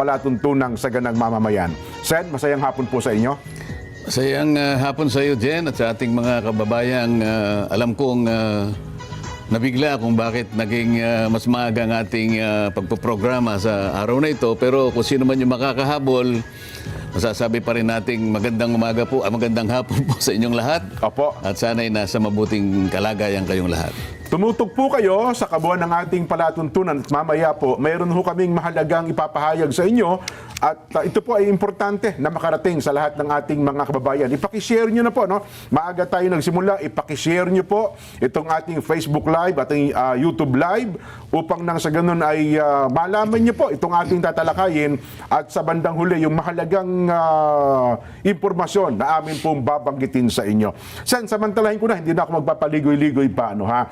palatuntunang saganang mamamayan. Sen, masayang hapon po sa inyo. Masayang hapon sa iyo, Jen, at sa ating mga kababayang alam kong nabigla kung bakit naging mas maaga ang ating pagpoprograma sa araw na ito. Pero kung sino man yung makakahabol, masasabi pa rin nating magandang umaga po, magandang hapon po sa inyong lahat. Opo. At sana'y nasa mabuting kalagayan kayong lahat. Tumutog po kayo sa kabuuan ng ating palatuntunan at mamaya po, mayroon ho kaming mahalagang ipapahayag sa inyo at ito po ay importante na makarating sa lahat ng ating mga kababayan. Ipakishare nyo na po, no? Maaga tayo nagsimula, ipakishare nyo po itong ating Facebook Live, ating YouTube Live upang nang sa ganun ay malaman nyo po itong ating tatalakayin at sa bandang huli yung mahalagang impormasyon na amin pong babanggitin sa inyo. Sen, samantalahin ko na, hindi na ako magpapaligoy-ligoy pa, ano ha?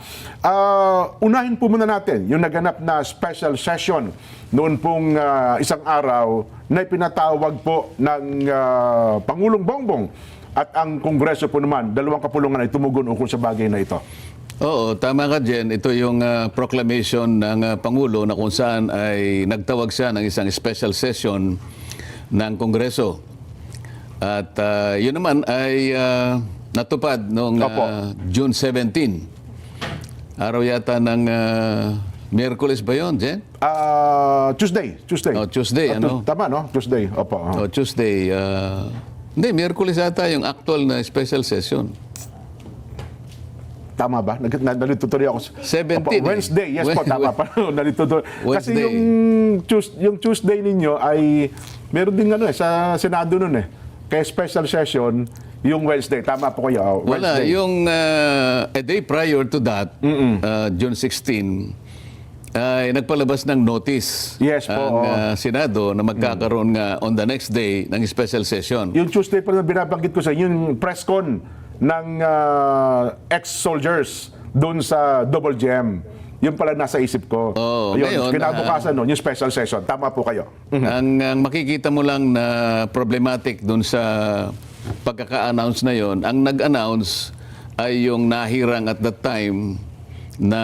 Unahin po muna natin yung naganap na special session noon pong isang araw na ipinatawag po ng Pangulong Bongbong at ang Kongreso po naman, dalawang kapulungan ay tumugon ukol sa bagay na ito. Oo, tama ka, Jen. Ito yung proclamation ng Pangulo na kung saan ay nagtawag siya ng isang special session ng Kongreso. At yun naman ay natupad noong June 17. Araw yata ng Miyerkules ba yun, Jen? Tuesday. Oh, Tuesday, ano? Tama, no? Tuesday, opo. Oh, Tuesday. Hindi, Miyerkules yata yung actual na special session. Tama ba? Nalito tuloy ako. 17. Wednesday, yes po, tama pa. Nalito tuloy. Kasi Wednesday. yung Tuesday ninyo ay meron din ano sa Senado nun eh. Kaya special session yung Wednesday. Tama po kayo. Wala, Wednesday. yung a day prior to that, June 16, ay nagpalabas ng notice Yes po, ang Senado na magkakaroon nga on the next day ng special session. Yung Tuesday pa na binabanggit ko sa inyo, yung press con ng ex-soldiers doon sa Double Gem. Yung pala nasa isip ko. Oo, Ayun, ngayon, kinabukasan nun, yung special session. Tama po kayo. Ang makikita mo lang na problematic doon sa pagkaka-announce na yon, ang nag-announce ay yung nahirang at that time na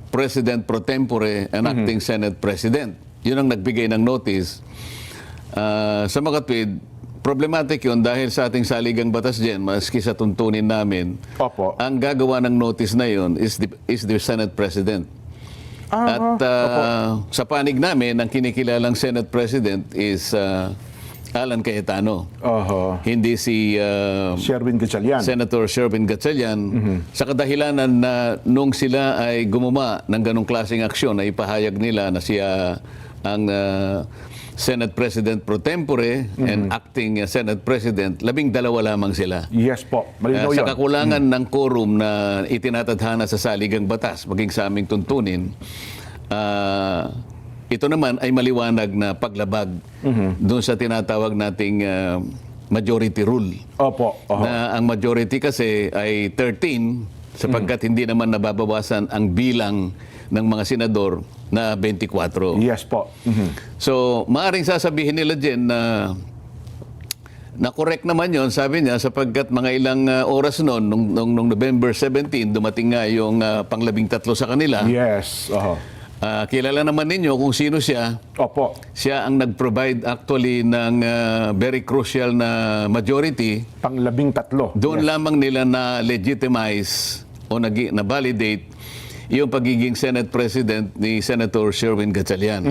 President pro tempore and acting Senate President. Yun ang nagbigay ng notice. Sa makatwid, problematic yun dahil sa ating saligang batas dyan, maski sa tuntunin namin, Opo. ang gagawa ng notice na yun is the Senate President. At sa panig namin, ang kinikilalang Senate President is Alan Cayetano. Hindi si Sherwin Gatchalian. Senator Sherwin Gatchalian. Sa kadahilanan na nung sila ay gumawa ng ganong klaseng aksyon na ipahayag nila na siya ang Senate President pro tempore and acting Senate President, 12 lamang sila. Yes po. Malinaw Sa yun. kakulangan ng quorum na itinatadhana sa saligang batas, maging sa aming tuntunin, ito naman ay maliwanag na paglabag doon sa tinatawag nating majority rule. Opo. Na ang majority kasi ay 13 sapagkat hindi naman nababawasan ang bilang ng mga senador na 24. Yes po. So, maaaring sasabihin nila dyan na correct naman yon, sabi niya, sapagkat mga ilang oras noon, nung November 17, dumating nga yung pang-13 sa kanila. Yes. Kilala naman ninyo kung sino siya. Opo. Siya ang nag-provide actually ng very crucial na majority. Pang-13. Doon lamang nila na legitimize o na-validate yung pagiging Senate President ni Senator Sherwin Gatchalian.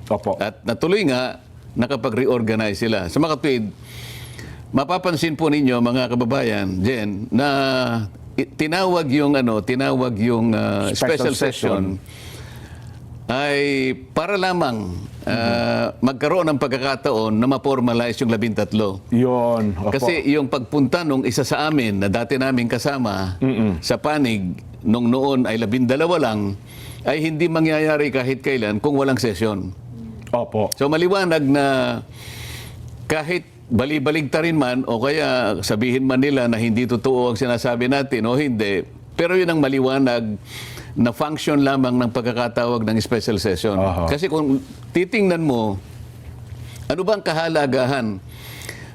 Opo. At natuloy nga, nakapag-reorganize sila. Sa makatwid, mapapansin po ninyo mga kababayan, Jen, na tinawag yung special session ay para lamang magkaroon ng pagkakataon na ma-formalize yung 13. Yun. Opo. Kasi yung pagpunta nung isa sa amin na dati namin kasama sa panig nung noon ay 12 lang, ay hindi mangyayari kahit kailan kung walang sesyon. Opo. So maliwanag na kahit bali-baligtarin man o kaya sabihin man nila na hindi totoo ang sinasabi natin o hindi, pero yun ang maliwanag na function lamang ng pagkakatawag ng special session. Kasi kung titingnan mo, ano ba ang kahalagahan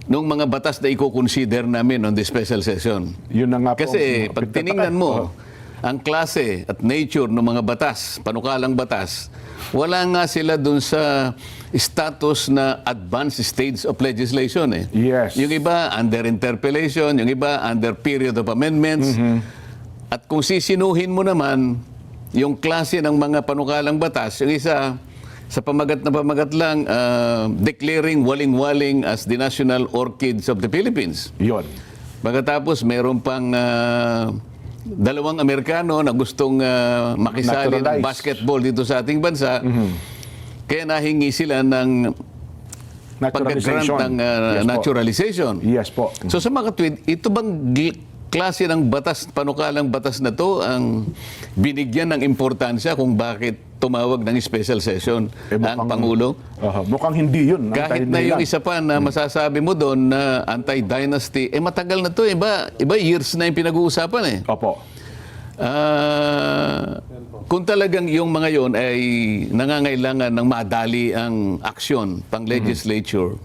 ng mga batas na i-consider namin on the special session? Yun na nga po. Kasi pag tiningnan mo, ang klase at nature ng mga batas, panukalang batas, wala nga sila dun sa status na advanced stage of legislation. Yes. Yung iba under interpellation, yung iba under period of amendments. At kung sisinuhin mo naman yung klase ng mga panukalang batas, yung isa sa pamagat na pamagat lang, declaring waling-waling as the national orchids of the Philippines. Yun. Pagkatapos, meron pang dalawang Amerikano na gustong makisali ng Naturalize. basketball dito sa ating bansa. Kaya nahingi sila ng pagka-grant ng Yes po. naturalization. Yes po. So sa mga tweet, ito bang klase ng batas, panukalang batas na to ang binigyan ng importansya kung bakit tumawag ng special session ang Pangulo? Mukhang hindi yun. Kahit na yung isa pa na masasabi mo doon na anti-dynasty, matagal na to, iba years na yung pinag-uusapan eh. Opo. Kung talagang yung mga yon ay nangangailangan ng madali ang aksyon pang legislature,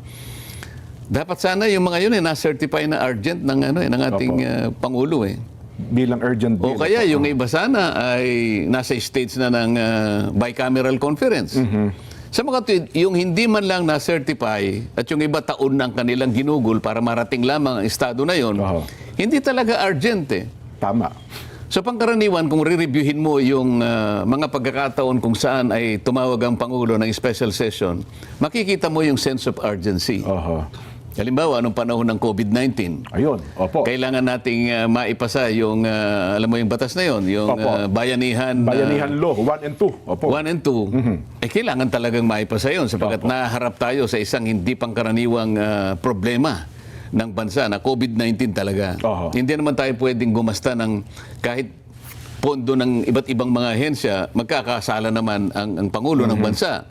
dapat sana yung mga yun na-certify na urgent ng ng ating Pangulo eh. Bilang urgent bill. O kaya yung iba sana ay nasa stage na ng bicameral conference. Sa mga yung hindi man lang na-certify at yung iba taon ng kanilang ginugol para marating lamang ang estado na yon, hindi talaga urgent eh. Tama. So pangkaraniwan, kung re-reviewin mo yung mga pagkakataon kung saan ay tumawag ang Pangulo ng special session, makikita mo yung sense of urgency. Halimbawa, anong panahon ng COVID-19? Ayun. Opo. Kailangan nating maipasa yung, alam mo yung batas na yon, yung bayanihan. Bayanihan Law 1 and 2. Opo. 1 and 2. Kailangan talagang maipasa yun sapagkat naharap tayo sa isang hindi pangkaraniwang problema ng bansa na COVID-19 talaga. Hindi naman tayo pwedeng gumasta ng kahit pondo ng iba't ibang mga ahensya, magkakasala naman ang Pangulo ng bansa.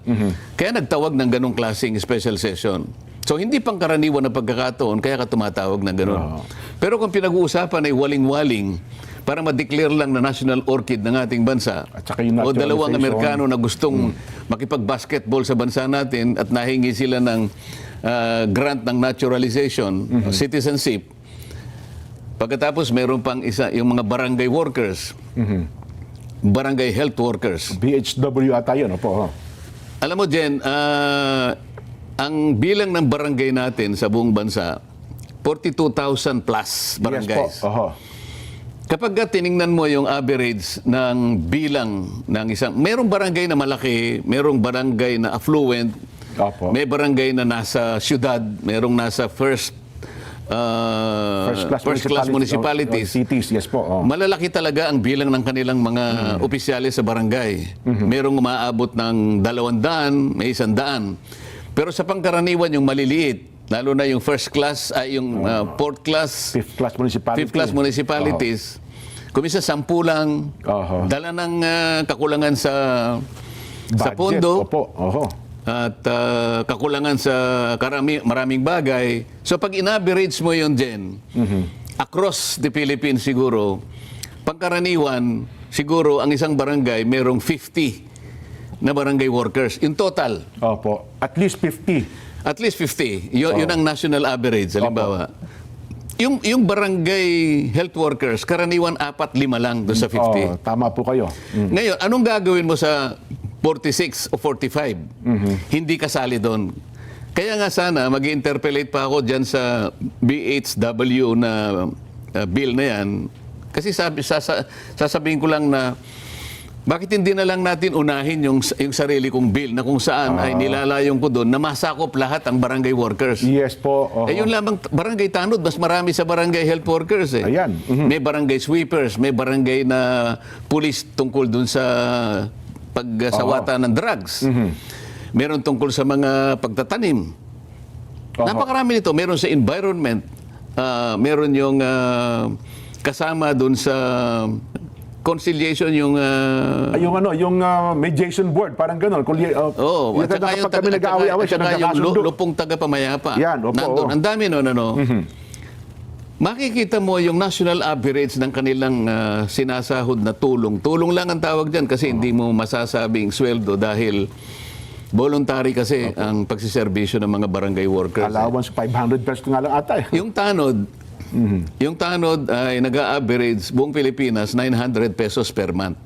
Kaya nagtawag ng ganong klaseng special session. So hindi pangkaraniwan na pagkakataon, kaya ka tumatawag ng ganon. Pero kung pinag-uusapan ay waling-waling para ma-declare lang na national orchid ng ating bansa, at saka yung o dalawang naturalization. Amerikano na gustong makipag-basketball sa bansa natin at nahingi sila ng grant ng naturalization, citizenship. Pagkatapos meron pang isa, yung mga barangay workers, barangay health workers. BHW ata yun. Opo. Alam mo, Jen, ang bilang ng barangay natin sa buong bansa, 42,000 plus barangays. Yes po. Kapag tiningnan mo yung average ng bilang ng isang, merong barangay na malaki, merong barangay na affluent, may barangay na nasa syudad, merong nasa first class municipalities. Cities, yes po. Malalaki talaga ang bilang ng kanilang mga opisyales sa barangay. Merong umaabot ng 200, may 100. Pero sa pangkaraniwan yung maliliit, lalo na yung first class, ay yung fourth class, fifth class municipalities, kumisa 10 lang, dala ng kakulangan sa budget, pondo, at kakulangan sa maraming bagay. So pag in-average mo yun, Jen, across the Philippines siguro, pangkaraniwan, siguro ang isang barangay merong 50 na barangay workers in total. Opo. At least 50. At least 50. Yun ang national average, halimbawa. Yung barangay health workers, karaniwan 4-5 lang doon sa 50. Tama po kayo. Ngayon, anong gagawin mo sa 46 o 45? Hindi kasali doon. Kaya nga sana, mag-interpellate pa ako dyan sa BHW na bill na yan. Kasi sasabihin ko lang na bakit hindi na lang natin unahin yung sarili kong bill na kung saan ay nilalayong ko doon na masakop lahat ang barangay workers. Yes po. Yun lamang, barangay tanod, mas marami sa barangay health workers eh. Ayan. May barangay sweepers, may barangay na pulis tungkol doon sa pagsawata ng drugs. Meron tungkol sa mga pagtatanim. Napakarami nito. Meron sa environment. Meron yung kasama doon sa conciliation yung yung mediation board, parang gano'n. at saka yung kami nag-aaway-aaway, siya nagkakasundo. lupong taga-pamayapa. Yan, opo. Nandun. Ang dami nun, Makikita mo yung national average ng kanilang sinasahod na tulong. Tulong lang ang tawag dyan kasi hindi mo masasabing sweldo dahil voluntary kasi ang pagsiservisyo ng mga barangay workers. Allowance 500 pesos nga lang ata eh. Yung tanod, Yung tanod ay nag-a-average buong Pilipinas 900 pesos per month.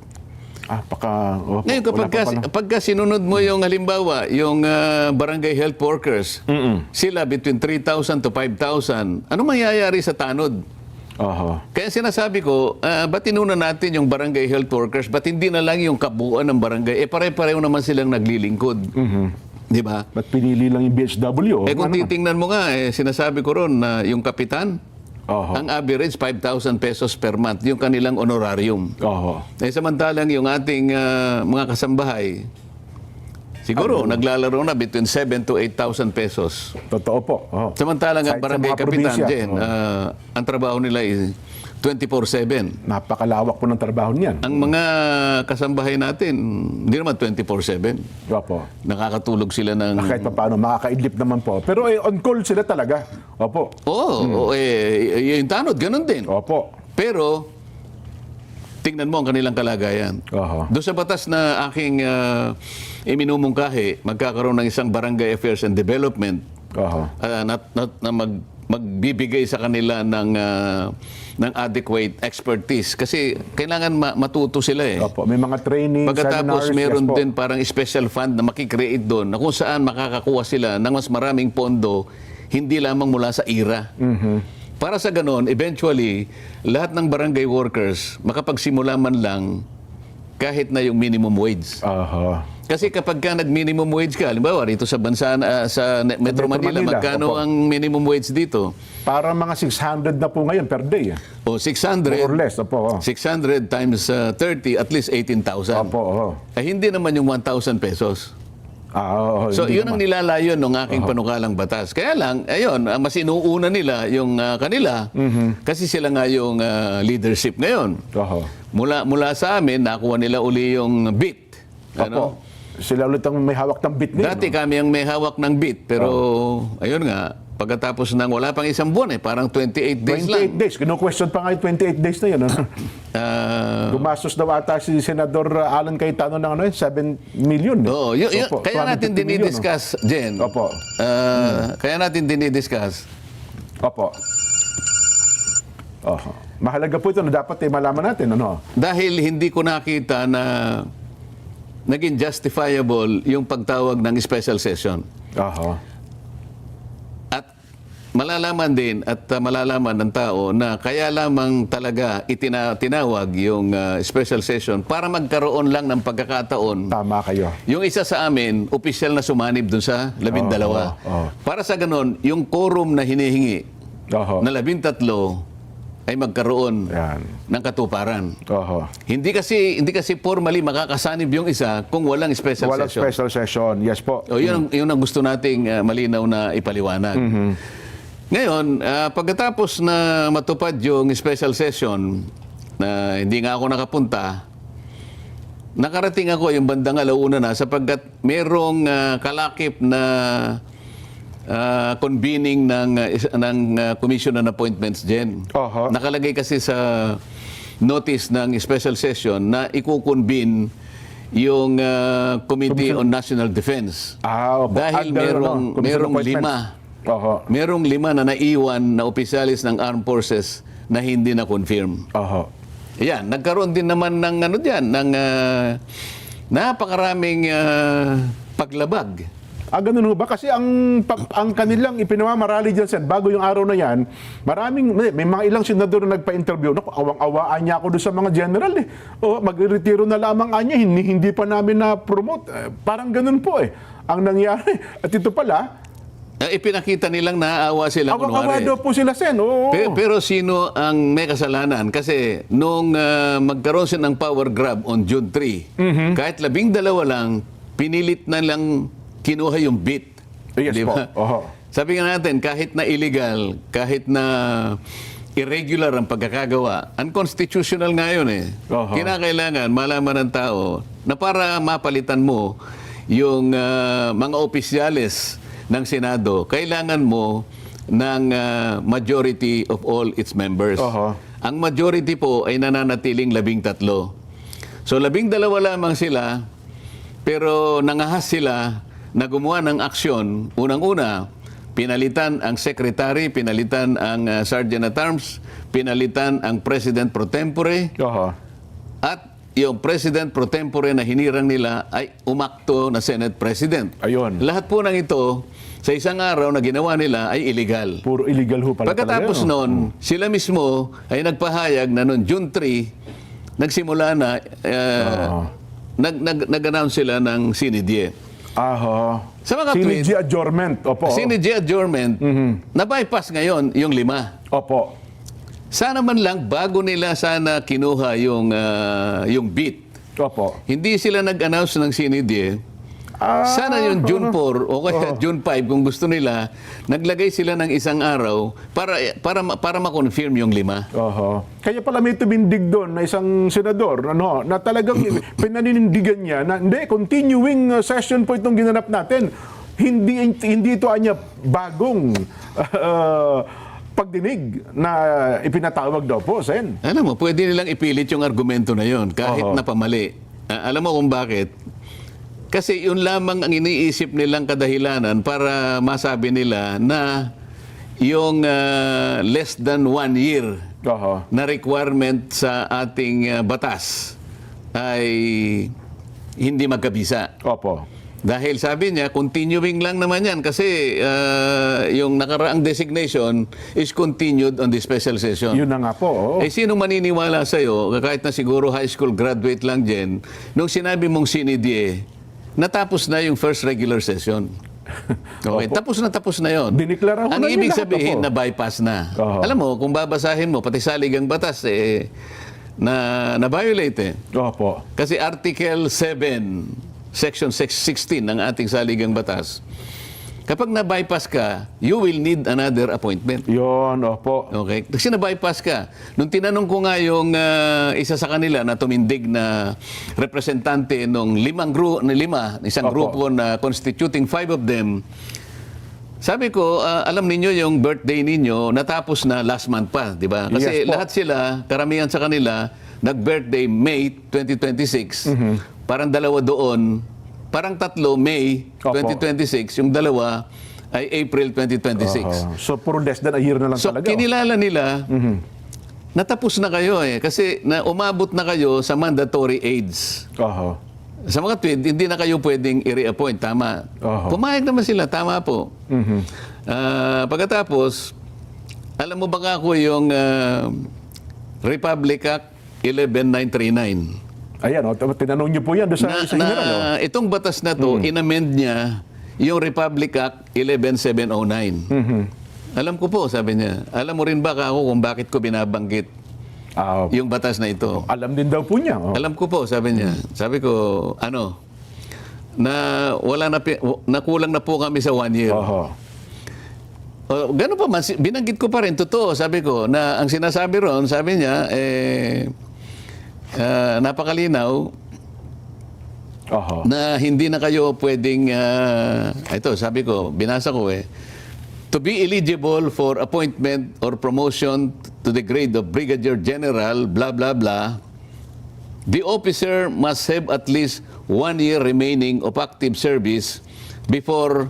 Opo, Ngayon, pagka sinunod mo yung halimbawa, yung barangay health workers, sila between 3,000 to 5,000, ano mangyayari sa tanod? Oho. Kaya sinasabi ko, ba't inuna natin yung barangay health workers? Ba't hindi na lang yung kabuuan ng barangay? Pare-pareho naman silang naglilingkod. Di ba? Ba't pinili lang yung BHW? Kung titingnan mo nga, sinasabi ko ron na yung kapitan, Oho. ang average 5,000 pesos per month, yung kanilang honorarium. Oho. Samantalang yung ating mga kasambahay, siguro naglalaro na between 7 to 8,000 pesos. Totoo po. Oho. Samantalang ang Kahit sa barangay mga kapitan, probinsya. Jen, ang trabaho nila ay 24/7. Napakalawak po ng trabaho niyan. Ang mga kasambahay natin, hindi naman 24/7. Opo. Nakakatulog sila ng... Kahit pa paano, makakaidlip naman po. Pero on call sila talaga. Opo. yung tanod, ganun din. Opo. Pero, tingnan mo ang kanilang kalagayan. Oho. Doon sa batas na aking iminumungkahi, magkakaroon ng isang Barangay Affairs and Development Oho. na magbibigay sa kanila ng adequate expertise. Kasi kailangan matuto sila eh. Opo. May mga training, Pagkatapos seminars. meron yes po. din parang special fund na makikreate doon na kung saan makakakuha sila ng mas maraming pondo, hindi lamang mula sa IRA. Para sa ganon, eventually, lahat ng barangay workers makapagsimula man lang kahit na yung minimum wage. Oho. Kasi kapag ka nag-minimum wage ka, halimbawa rito sa bansa, sa Metro Manila, magkano opo. ang minimum wage dito? Para mga 600 na po ngayon per day. O More 600, or less. Opo. 600 times 30, at least 18,000. Opo. Oho. Ay hindi naman yung 1,000 pesos. Oho. So, Hindi yun ang naman. nilalayon ng aking panukalang batas. Kaya lang, ayun, mas inuuna nila yung kanila kasi sila nga yung leadership ngayon. Oho. Mula sa amin, nakuha nila uli yung bit. Opo. Sila ulit ang may hawak ng bit ngayon. Dati kami ang may hawak ng bit, pero ayun nga, pagkatapos ng wala pang isang buwan parang 28 days 28 lang. days. Kino-question pa nga yung 28 days na yun. Gumastos daw ata si Senador Alan Cayetano ng 7 million. Oo, Opo, kaya natin 250 million, dinidiscuss, Jen. Opo. Kaya natin dinidiscuss. Opo. Oho. Mahalaga po ito na dapat malaman natin. Ano? Dahil hindi ko nakita na naging justifiable yung pagtawag ng special session. Oho. At malalaman din at malalaman ng tao na kaya lamang talaga tinawag yung special session para magkaroon lang ng pagkakataon. Tama kayo. Yung isa sa amin, opisyal na sumanib dun sa 12. Oo. Para sa ganon, yung quorum na hinihingi Oho. na 13 ay magkaroon Yan. ng katuparan. Oho. Hindi kasi formally makakasanib yung isa kung walang special Walang session. special session. Yes po. Yun ang gusto nating malinaw na ipaliwanag. Ngayon, pagkatapos na matupad yung special session, na hindi nga ako nakapunta, nakarating ako yung bandang alauna na sapagkat merong kalakip na convening ng Commission on Appointments, Jen. Oho. Nakalagay kasi sa notice ng special session na ikukonvene yung Committee on National Defense. Opo. Dahil merong 5. Oho. Merong 5 na naiwan na opisyalis ng Armed Forces na hindi na confirm. Oho. Yan, nagkaroon din naman ng ng napakaraming paglabag. Ganun ho ba? Kasi ang kanilang ipinamamarali dyan, Sen, bago yung araw na yan, may mga ilang senador na nagpa-interview. Naku, awang-awaan niya ako doon sa mga general eh. O, mag-retiro na lamang anya, hindi pa namin na-promote. Parang ganun po eh, ang nangyari. At ito pala, Ipinakita nilang naaawa sila awang-awa kunwari. daw po sila, Sen. Oo. Pero sino ang may kasalanan? Kasi nung magkaroon siya ng power grab on June 3, kahit 12 lang, pinilit na lang kinuha yung bit. Yes Di po. ba? Oho. Sabi nga natin, kahit na illegal, kahit na irregular ang pagkakagawa, unconstitutional nga yun eh. Oho. Kinakailangan malaman ng tao na para mapalitan mo yung mga opisyales ng Senado, kailangan mo ng majority of all its members. Oho. Ang majority po ay nananatiling 13. So 12 lamang sila, pero nangahas sila na gumawa ng aksyon, unang-una, pinalitan ang secretary, pinalitan ang sergeant at arms, pinalitan ang president pro tempore, Oho. at yung president pro tempore na hinirang nila ay umakto na Senate President. Ayun. Lahat po ng ito, sa isang araw na ginawa nila ay illegal. Puro illegal ho pala Pagkatapos talaga. noon, sila mismo ay nagpahayag na noon June 3, nagsimula na, nag-announce sila ng sinidye. Aho. Sa mga Synergy adjournment. Opo. Sinidye adjournment, na-bypass ngayon yung 5. Opo. Sana man lang, bago nila sana kinuha yung beat, Opo. hindi sila nag-announce ng sinidye. Sana yung June 4 o kaya June 5 kung gusto nila, naglagay sila ng isang araw para ma-confirm yung 5. Oho. Kaya pala may tumindig doon na isang senador na talagang pinaninindigan niya na hindi, continuing session po itong ginanap natin. Hindi ito anya bagong pagdinig na ipinatawag daw po, Sen. Alam mo, pwede nilang ipilit yung argumento na yon kahit Oo. na pamali. Alam mo kung bakit? Kasi yun lamang ang iniisip nilang kadahilanan para masabi nila na yung less than 1 year Oho. na requirement sa ating batas ay hindi magkabisa. Opo. Dahil sabi niya, continuing lang naman yan kasi yung nakaraang designation is continued on the special session. Yun na nga po. Oo. Eh, sino maniniwala sa'yo, kahit na siguro high school graduate lang dyan, nung sinabi mong sinidye, natapos na yung first regular session. Okay, tapos na yon. Diniklara ko Ang na ibig lahat, sabihin opo. na bypass na. Oo. Alam mo, kung babasahin mo, pati saligang batas, na-violate eh. Opo. Kasi Article 7, Section 16 ng ating saligang batas, kapag na-bypass ka, you will need another appointment. Yun, opo. Okay? Kasi na-bypass ka. Nung tinanong ko nga yung isa sa kanila na tumindig na representante nung isang Opo. grupo na constituting 5 of them, sabi ko, alam ninyo yung birthday ninyo natapos na last month pa, di ba? Kasi Yes po. lahat sila, karamihan sa kanila, nag-birthday May 2026. Parang 2 doon, parang 3 May Opo. 2026, yung 2 ay April 2026. So, puro less than a year na lang So, talaga. kinilala nila, natapos na kayo kasi umabot na kayo sa mandatory age. Oho. Sa mga tweed, hindi na kayo pwedeng i-reappoint. Tama. Oho. Pumayag naman sila. Tama po. Pagkatapos, alam mo ba nga ako yung Republic Act 11939? Ayan, tinanong niyo po yan doon sa general. Itong batas na to, inamend niya yung Republic Act 11709. Alam ko po, sabi niya. Alam mo rin ba ako kung bakit ko binabanggit yung batas na ito? Alam din daw po niya. Alam ko po, sabi niya. Sabi ko, nakulang na po kami sa 1 year. Oho. Gano'n pa man, binanggit ko pa rin, totoo, sabi ko, na ang sinasabi ron, sabi niya, napakalinaw Oho. na hindi na kayo pwedeng, ito, sabi ko, binasa ko to be eligible for appointment or promotion to the grade of Brigadier General, blah, blah, blah, the officer must have at least 1 year remaining of active service before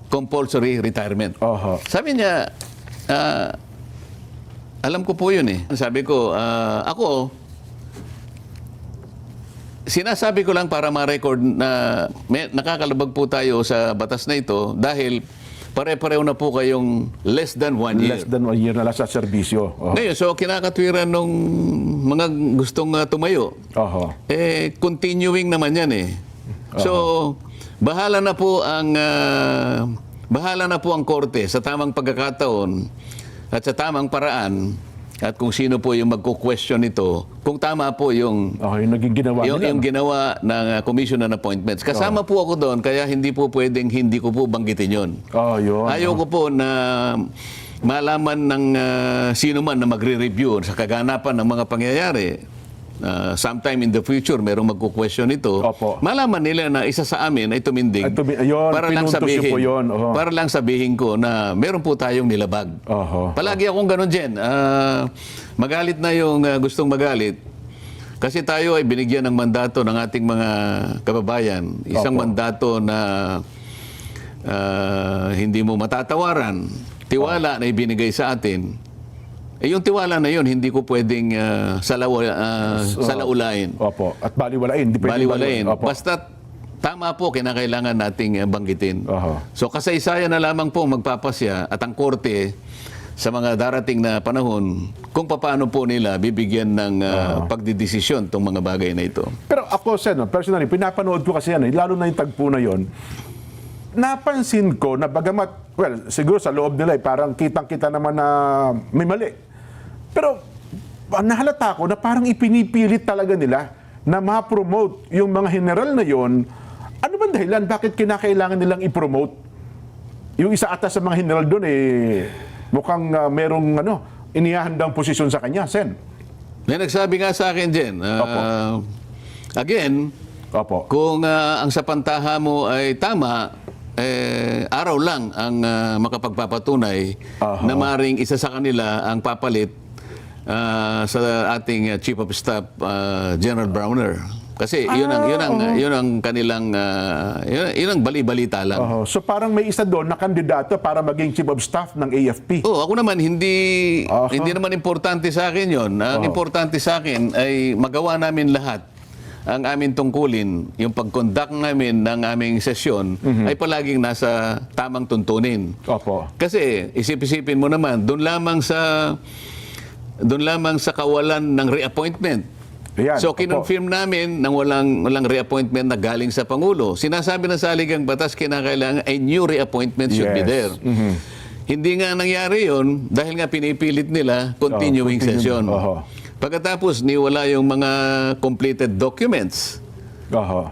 compulsory retirement. Oho. Sabi niya, alam ko po yun Sabi ko, ako, sinasabi ko lang para ma-record na nakakalabag po tayo sa batas na ito dahil pare-pareho na po kayong less than 1 year. Less than 1 year na lang sa serbisyo. Oho. Ngayon, so kinakatwiran nung mga gustong tumayo, Oho. continuing naman yan So, bahala na po ang korte sa tamang pagkakataon at sa tamang paraan at kung sino po yung magko-question nito, kung tama po yung Yung naging ginawa nila. yung ginawa ng Commission on Appointments. Kasama po ako doon, kaya hindi po pwedeng hindi ko po banggitin yun. Yun. Ayaw ko po na malaman ng sino man na magre-review sa kaganapan ng mga pangyayari. Sometime in the future, merong magko-question ito. Opo. Malaman nila na isa sa amin ay tumindig. Ayun, para lang pinuntos niyo sabihin, po yun. Oho. para lang sabihin ko na meron po tayong nilabag. Oho. Palagi akong ganun, Jen. Magalit na yung gustong magalit. Kasi tayo ay binigyan ng mandato ng ating mga kababayan. Isang Opo. mandato na hindi mo matatawaran, tiwala na ibinigay sa atin, yung tiwala na yun, hindi ko pwedeng salaulain. Opo. At baliwalain. Di pwedeng Baliwalain. Opo. Basta tama po, kinakailangan nating banggitin. Oho. So kasaysayan na lamang po magpapasya at ang korte sa mga darating na panahon kung paano po nila bibigyan ng pagdidesisyon itong mga bagay na ito. Pero ako, Sen, personally, pinapanood ko kasi yan, lalo na yung tagpo na yon. Napansin ko na bagamat, well, siguro sa loob nila, parang kitang-kita naman na may mali. Pero nahalata ko na parang ipinipilit talaga nila na ma-promote yung mga general na yon. Ano bang dahilan? Bakit kinakailangan nilang i-promote? Yung isa ata sa mga general doon, mukhang merong inihahandang posisyon sa kanya, Sen. May nagsabi nga sa akin, Jen, again, Opo. kung ang sapantaha mo ay tama, araw lang ang makapagpapatunay na maring isa sa kanila ang papalit sa ating Chief of Staff, General Browner. Kasi yun ang kanilang yun ang bali-balita lang. So parang may isa doon na kandidato para maging Chief of Staff ng AFP. Oh, ako naman hindi naman importante sa akin 'yon. Ang importante sa akin ay magawa namin lahat ang aming tungkulin, yung pag-conduct namin ng aming sesyon ay palaging nasa tamang tuntunin. Opo. Kasi isip-isipin mo naman, doon lamang sa kawalan ng reappointment. Ayan, So, opo. kinonfirm namin nang walang reappointment na galing sa Pangulo. Sinasabi ng saligang batas, kinakailangan a new reappointment should be Yes. there. Hindi nga nangyari yon dahil nga pinipilit nila continuing session. Oho. Pagkatapos, niwala yung mga completed documents. Oho.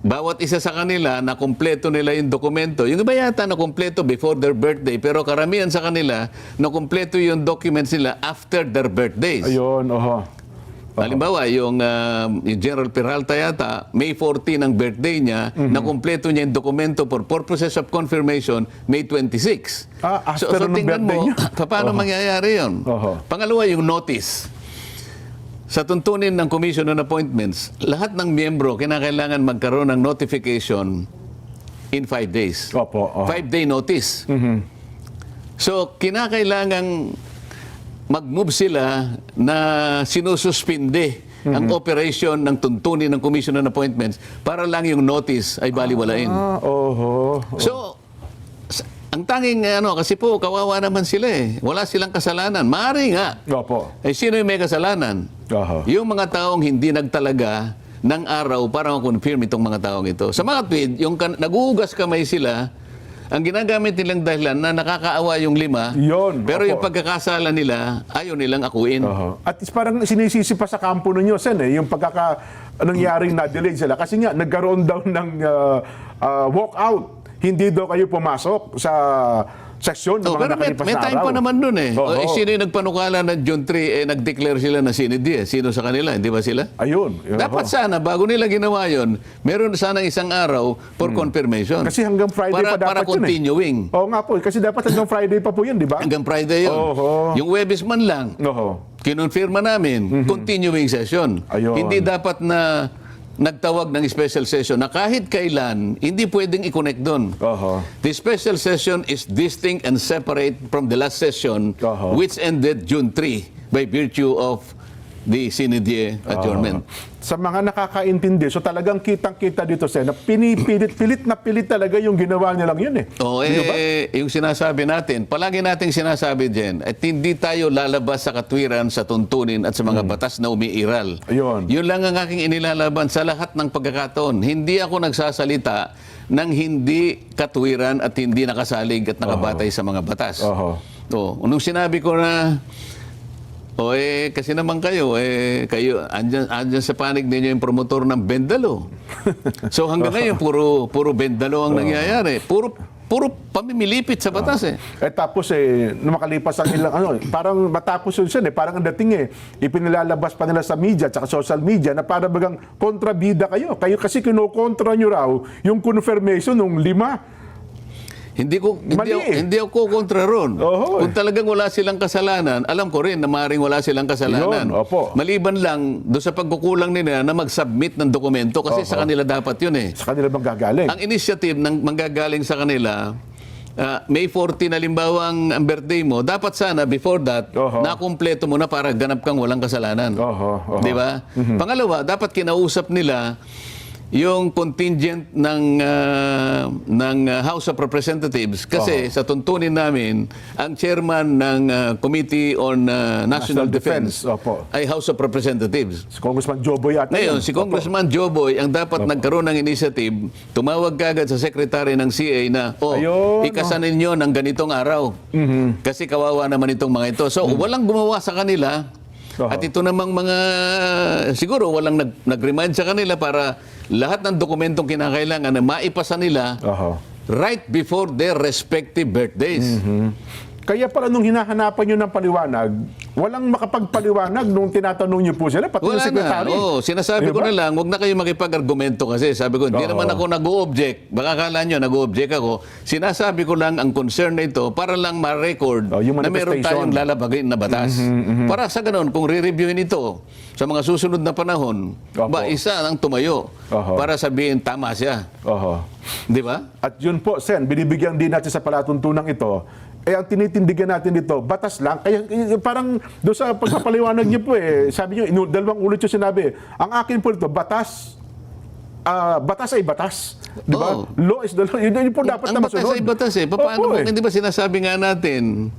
Bawat isa sa kanila na kumpleto nila yung dokumento. Yung iba yata na kumpleto before their birthday, pero karamihan sa kanila na kumpleto yung documents nila after their birthdays. Ayun, oho. Halimbawa, yung General Peralta yata, May 14 ang birthday niya, na kumpleto niya yung dokumento for purposes of confirmation, May 26. After ng tingnan birthday mo, niya? paano mangyayari yun? Oho. Pangalawa, yung notice. Sa tuntunin ng Commission on Appointments, lahat ng miyembro kinakailangan magkaroon ng notification in 5 days. Opo. Oho. 5-day notice. So, kinakailangang mag-move sila na sinususpinde ang operation ng tuntunin ng Commission on Appointments para lang yung notice ay baliwalain. Oho. So, ang tanging kasi po, kawawa naman sila eh. Wala silang kasalanan. Maaari nga. Opo. Eh, sino yung may kasalanan? Oho. Yung mga taong hindi nagtalaga ng araw para ma-confirm itong mga taong ito. Sa mga tweet, yung naguhugas kamay sila, ang ginagamit nilang dahilan na nakakaawa yung 5, Yun, pero opo. yung pagkakasala nila, ayaw nilang akuin. Oho. At parang sinisisi pa sa kampo ninyo, Sen, yung nangyaring na-delay sila. Kasi nga, nagkaroon daw ng walkout. Hindi daw kayo pumasok sa sesyon ng mga Pero nakalipas may na time araw. pa naman dun eh. Oo. Sino yung nagpanukala na June 3, nag-declare sila na sinidi eh. Sino sa kanila? Hindi ba sila? Ayun. Dapat sana, bago nila ginawa yun, meron sanang isang araw for confirmation. Kasi hanggang Friday pa dapat para yun continuing. Oo nga po. Kasi dapat hanggang Friday pa po yun, di ba? Hanggang Friday yun. Oho. Yung Webes man lang, Oho. kinonfirma namin, continuing session. Ayun. Hindi dapat na nagtawag ng special session na kahit kailan, hindi pwedeng i-connect doon. Oho. The special session is distinct and separate from the last session, Oho. which ended June 3 by virtue of the Sinidie adjournment. Sa mga nakakaintindi, so talagang kitang-kita dito, Sen, na pilit na pilit talaga yung ginawa nilang yun eh. Di ba? Yung sinasabi natin, palagi nating sinasabi din, at hindi tayo lalabas sa katwiran, sa tuntunin at sa mga batas na umiiral. Ayun. Yun lang ang aking inilalaban sa lahat ng pagkakataon. Hindi ako nagsasalita ng hindi katwiran at hindi nakasalig at nakabatay sa mga batas. Oho. Nung sinabi ko na kasi naman kayo andyan sa panig ninyo yung promotor ng Bendalo. So hanggang ngayon puro Bendalo ang nangyayari. Puro pamimilipit sa batas eh. Tapos nung makalipas ang ilang parang matapos yun, Sen, parang ang dating ipinilalabas pa nila sa media at social media na para bagang kontrabida kayo. Kayo kasi kinukontra nyo raw yung confirmation ng 5. Mali eh. hindi ako kontra ron. Oho, Kung talagang wala silang kasalanan, alam ko rin na maaaring wala silang kasalanan. Yun, opo. Maliban lang doon sa pagkukulang nila na mag-submit ng dokumento kasi sa kanila dapat yun eh. Sa kanila bang gagaling? Ang initiative ng manggagaling sa kanila, May 14 halimbawa ang birthday mo, dapat sana before that, Oho. nakumpleto mo na para ganap kang walang kasalanan. Oho. Di ba? Pangalawa, dapat kinausap nila yung contingent ng House of Representatives kasi sa tuntunin namin, ang chairman ng Committee on National Defense Opo. ay House of Representatives. Si Congressman Joboy ata. Ngayon, yun. si Congressman Joboy ang dapat nagkaroon ng initiative, tumawag kagad sa secretary ng CA na, Ayun, ikasan ninyo ng ganitong araw. Kasi kawawa naman itong mga ito. So, walang gumawa sa kanila. At ito namang mga, siguro walang nag-remind sa kanila para lahat ng dokumentong kinakailangan na maipasa nila Oho. right before their respective birthdays. Kaya pala nung hinahanapan nyo ng paliwanag, walang makapagpaliwanag nung tinatanong nyo po sila, pati yung Wala na. secretary. Oo, sinasabi ko Diba? na lang, huwag na kayo makipag-argumento kasi sabi ko, hindi naman ako nag-o-object. Baka akala nyo, nag-o-object ako. Sinasabi ko lang ang concern na ito para lang ma-record yung na meron manifestation. tayong lalabagin na batas. Para sa ganun, kung re-reviewin ito sa mga susunod na panahon, ba isa ang tumayo para sabihin tama siya. Oho. Di ba? At yun po, Sen, binibigyan din natin sa palatuntunang ito, ang tinitindigan natin dito, batas lang. Kaya parang doon sa pagpapaliwanag niyo po sabi niyo, dalawang ulit yung sinabi, ang akin po dito, batas, batas ay batas. Di ba? Oo. Law is the law. Yun po dapat Ang na batas masunod. ay batas eh. Paano Opo, mo, hindi ba sinasabi nga natin,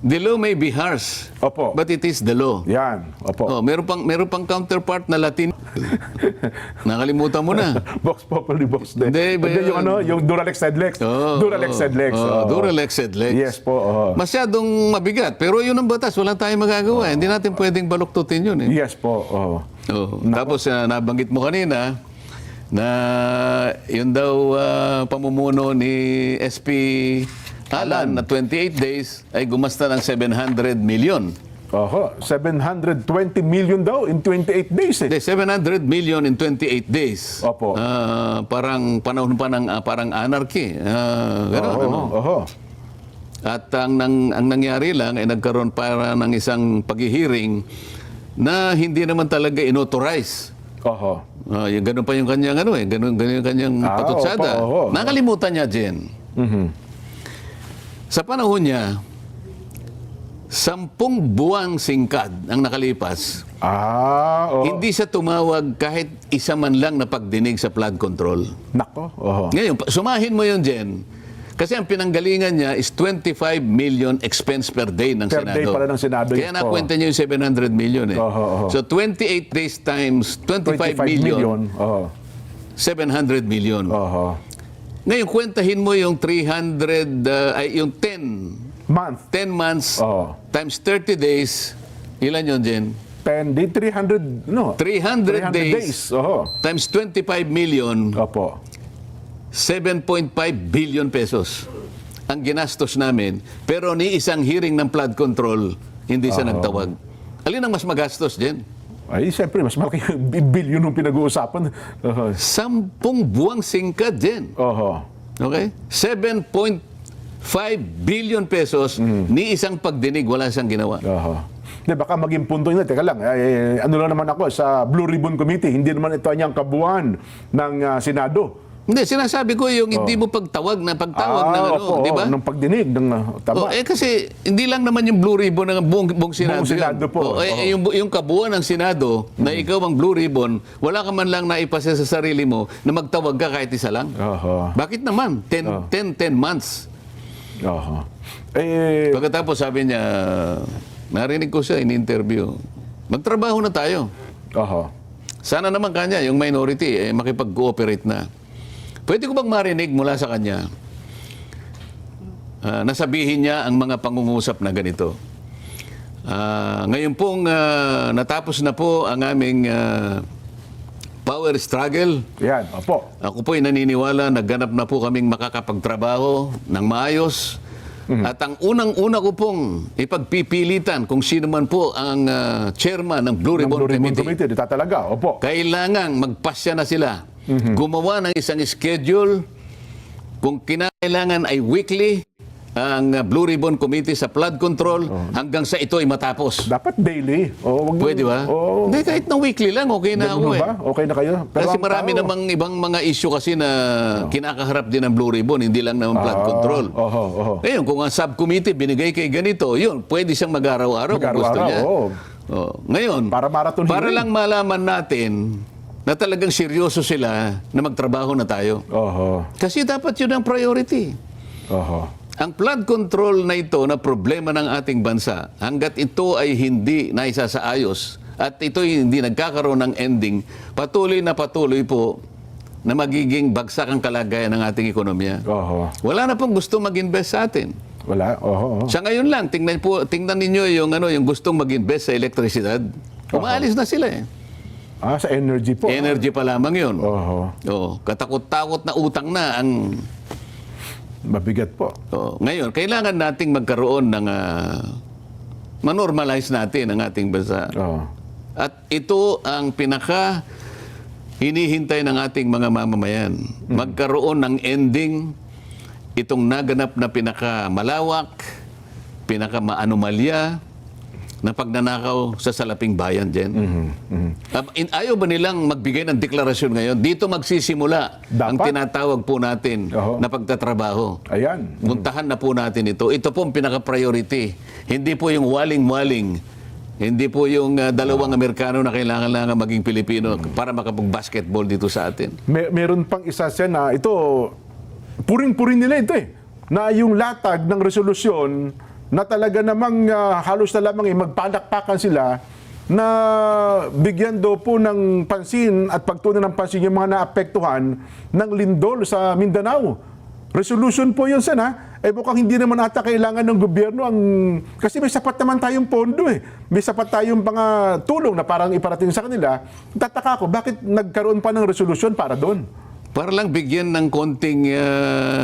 the law may be harsh, Opo. but it is the law. Yan. Opo. Meron pang counterpart na Latin. Nakalimutan mo na. Box Populi Box din. Hindi, ba Hindi, yun? yung Duralex Sedlex. Duralex Sedlex. Duralex Sedlex. Yes po. Masyadong mabigat. Pero yun ang batas. Wala tayong magagawa. Hindi natin pwedeng baluktutin yun. Eh. Yes po. Tapos nabanggit mo kanina na yun daw pamumuno ni SP Alan na 28 days ay gumasta ng 700 million. 720 million daw in 28 days eh. Hindi, 700 million in 28 days. Opo. Parang panahon pa ng parang anarchy. Gano'n, ano? At ang nangyari lang ay nagkaroon para ng isang paghihiring na hindi naman talaga inauthorize. Yung ganun pa yung kanyang ganun yung kanyang patutsada. Opo. Nakalimutan niya, Jen. Sa panahon niya, 10 buwang singkad ang nakalipas. Hindi siya tumawag kahit isa man lang na pagdinig sa flood control. Nako. Ngayon, sumahin mo yun, Jen. Kasi ang pinanggalingan niya is 25 million expense per day ng Per Senado. day pala ng Senado. Kaya nakwenta niyo yung 700 million eh. So 28 days times 25 million, 700 million. Ngayon, kwentahin mo yung 300, yung 10 months times 30 days. Ilan yun, Jen? 10 day, 300, no? 300 days. Times 25 million. 7.5 billion pesos ang ginastos namin. Pero ni isang hearing ng flood control, hindi siya nagtawag. Alin ang mas magastos, Jen? Ay, siyempre, mas malaki yung billion yung pinag-uusapan. 10 buwang singkad, Jen. Okay? 7.5 billion pesos, ni isang pagdinig, wala siyang ginawa. Di, baka maging punto nyo, teka lang, ano lang naman ako, sa Blue Ribbon Committee, hindi naman ito niyang kabuuan ng Senado. Hindi, sinasabi ko yung hindi mo pagtawag ng di ba? Ng pagdinig, ng tama. Kasi hindi lang naman yung Blue Ribbon ng buong Senado. Buong Senado yun. po. Yung kabuuan ng Senado, na ikaw ang Blue Ribbon, wala ka man lang naipasa sa sarili mo na magtawag ka kahit isa lang. Bakit naman? 10 months. Pagkatapos sabi niya, narinig ko siya in interview, magtrabaho na tayo. Sana naman kanya, yung minority, makipag-cooperate na. Pwede ko bang marinig mula sa kanya nasabihin niya ang mga pangungusap na ganito? Ngayon pong natapos na po ang aming power struggle. Yan, Ako po ay naniniwala na ganap na po kaming makakapagtrabaho ng maayos. At ang unang-una ko pong ipagpipilitan kung sino man po ang chairman ng Blue Ribbon Committee. Dito talaga, Kailangang magpasya na sila. Gumawa ng isang schedule kung kailangan ay weekly ang Blue Ribbon Committee sa flood control hanggang sa ito ay matapos. Dapat daily. Wag Pwede ba? Hindi, kahit na weekly lang, okay na ako ba? Okay na kayo? Pero Kasi ang marami tao- namang ibang mga issue kasi na kinakaharap din ng Blue Ribbon, hindi lang naman flood control. Ngayon, kung ang subcommittee binigay kay ganito, yun, pwede siyang mag-araw-araw kung gusto Mag-araw-araw, niya. oo. Ngayon, Para marathon para hearing. lang malaman natin na talagang seryoso sila na magtrabaho na tayo. Kasi dapat yun ang priority. Ang flood control na ito na problema ng ating bansa, hanggat ito ay hindi naisasaayos at ito ay hindi nagkakaroon ng ending, patuloy po na magiging bagsak ang kalagayan ng ating ekonomiya. Wala na pong gusto mag-invest sa atin. Wala. Sa ngayon lang, tingnan ninyo yung gustong mag-invest sa elektrisidad. Umaalis na sila eh. Sa energy po. Energy pa lamang yun. Katakot-takot na utang na ang... Mabigat po. Ngayon, kailangan nating magkaroon ng manormalize natin ang ating bansa. At ito ang pinaka hinihintay ng ating mga mamamayan. Magkaroon ng ending itong naganap na pinaka malawak, pinaka maanomalya na pagnanakaw sa salaping bayan dyan. Ayaw ba nilang magbigay ng deklarasyon ngayon? Dito magsisimula ang tinatawag po natin na pagtatrabaho. Ayan. Puntahan na po natin ito. Ito po ang pinaka-priority. Hindi po yung waling-waling. Hindi po yung dalawang Amerikano na kailangan maging Pilipino para makapag-basketball dito sa atin. Meron pang isa siya na ito, puring-puring nila ito eh. Na yung latag ng resolusyon na talaga namang halos na lamang magpalakpakan sila na bigyan daw po ng pansin at pagtunan ng pansin yung mga naapektuhan ng lindol sa Mindanao. Resolution po yun, Sen, mukhang hindi naman ata kailangan ng gobyerno kasi may sapat naman tayong pondo eh. May sapat tayong mga tulong na parang iparating sa kanila. Tataka ko, bakit nagkaroon pa ng resolution para doon? Para lang bigyan ng konting